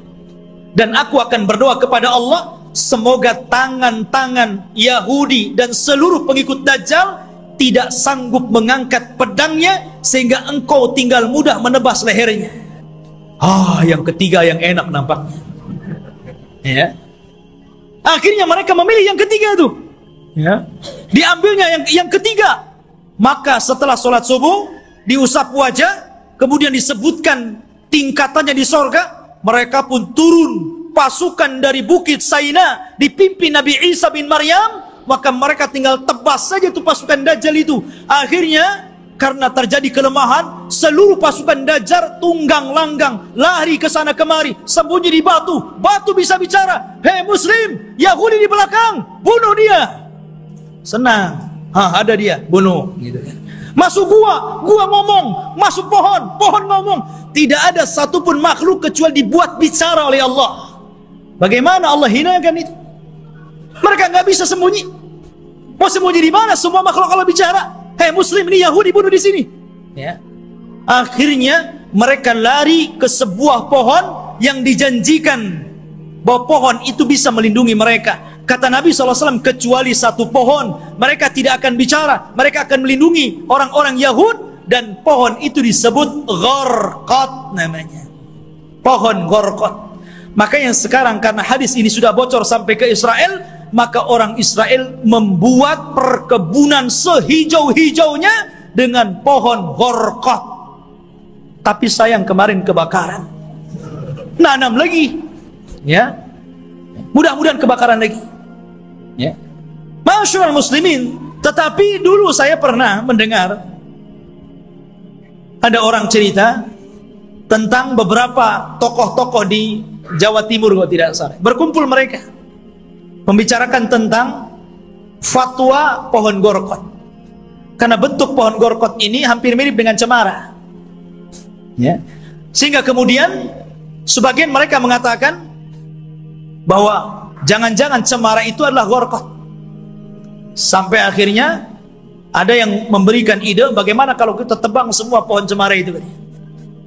dan aku akan berdoa kepada Allah, semoga tangan-tangan Yahudi dan seluruh pengikut Dajjal tidak sanggup mengangkat pedangnya sehingga engkau tinggal mudah menebas lehernya. Yang ketiga yang enak nampaknya, ya. Akhirnya mereka memilih yang ketiga itu, ya. Diambilnya yang ketiga. Maka setelah sholat subuh, diusap wajah, kemudian disebutkan tingkatannya di sorga. Mereka pun turun, pasukan dari Bukit Saina dipimpin Nabi Isa bin Maryam. Maka mereka tinggal tebas saja tuh pasukan Dajjal itu. Akhirnya karena terjadi kelemahan, seluruh pasukan Dajjal tunggang langgang, lari ke sana kemari, sembunyi di batu. Batu bisa bicara, hei muslim, Yahudi di belakang, bunuh dia. Senang, ada dia, bunuh, gitu kan. Masuk gua ngomong, masuk pohon ngomong. Tidak ada satupun makhluk kecuali dibuat bicara oleh Allah. Bagaimana Allah hinakan itu? Mereka nggak bisa sembunyi. Mau sembunyi di mana? Semua makhluk Allah bicara. Hei muslim, ini Yahudi, bunuh di sini. Ya. Akhirnya mereka lari ke sebuah pohon yang dijanjikan bahwa pohon itu bisa melindungi mereka. Kata Nabi SAW, kecuali satu pohon, mereka tidak akan bicara, mereka akan melindungi orang-orang Yahud, dan pohon itu disebut Gharqad namanya. Pohon Gharqad. Makanya sekarang karena hadis ini sudah bocor sampai ke Israel, maka orang Israel membuat perkebunan sehijau-hijaunya dengan pohon gorkot. Tapi sayang kemarin kebakaran. Nanam lagi, ya. Mudah-mudahan kebakaran lagi, ya. Masyaallah muslimin. Tetapi dulu saya pernah mendengar ada orang cerita tentang beberapa tokoh-tokoh di Jawa Timur kalau tidak salah. Berkumpul mereka membicarakan tentang fatwa pohon gorkot. Karena bentuk pohon gorkot ini hampir mirip dengan cemara, ya. Sehingga kemudian sebagian mereka mengatakan bahwa jangan-jangan cemara itu adalah gorkot. Sampai akhirnya ada yang memberikan ide bagaimana kalau kita tebang semua pohon cemara itu,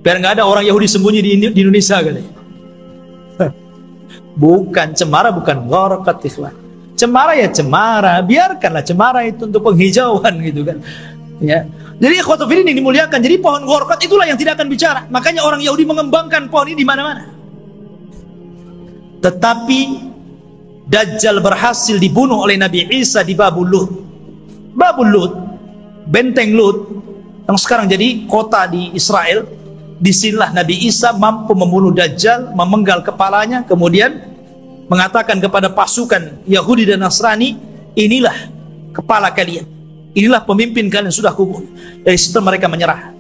biar nggak ada orang Yahudi sembunyi di Indonesia, katanya. Bukan cemara, bukan gorkot, ikhwan. Cemara ya cemara, biarkanlah cemara itu untuk penghijauan, gitu kan, ya. Jadi ikhwatu fillah ini dimuliakan. Jadi pohon gorkot itulah yang tidak akan bicara. Makanya orang Yahudi mengembangkan pohon ini di mana-mana. Tetapi Dajjal berhasil dibunuh oleh Nabi Isa di Babul Lut. Babul Lut, benteng Lut yang sekarang jadi kota di Israel. Disinilah Nabi Isa mampu membunuh Dajjal, memenggal kepalanya, kemudian mengatakan kepada pasukan Yahudi dan Nasrani, inilah kepala kalian, inilah pemimpin kalian sudah kubunuh. Dari situ mereka menyerah.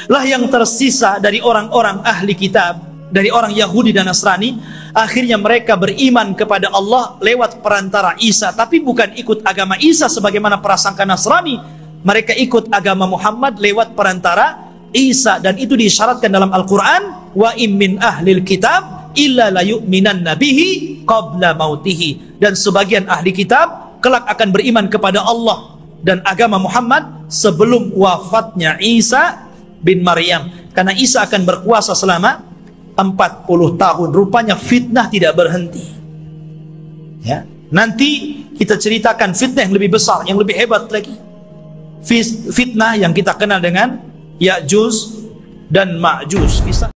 Lah yang tersisa dari orang-orang ahli kitab, dari orang Yahudi dan Nasrani, akhirnya mereka beriman kepada Allah lewat perantara Isa, tapi bukan ikut agama Isa sebagaimana prasangka Nasrani. Mereka ikut agama Muhammad lewat perantara Isa, dan itu disyaratkan dalam Al-Quran, wa im min ahlil kitab illa la yu'minan nabihi qabla mautihi. Dan sebagian ahli kitab kelak akan beriman kepada Allah dan agama Muhammad sebelum wafatnya Isa bin Maryam, karena Isa akan berkuasa selama 40 tahun. Rupanya fitnah tidak berhenti, ya. Nanti kita ceritakan fitnah yang lebih besar, yang lebih hebat lagi, fitnah yang kita kenal dengan Ya'juj dan Ma'juj. Kisah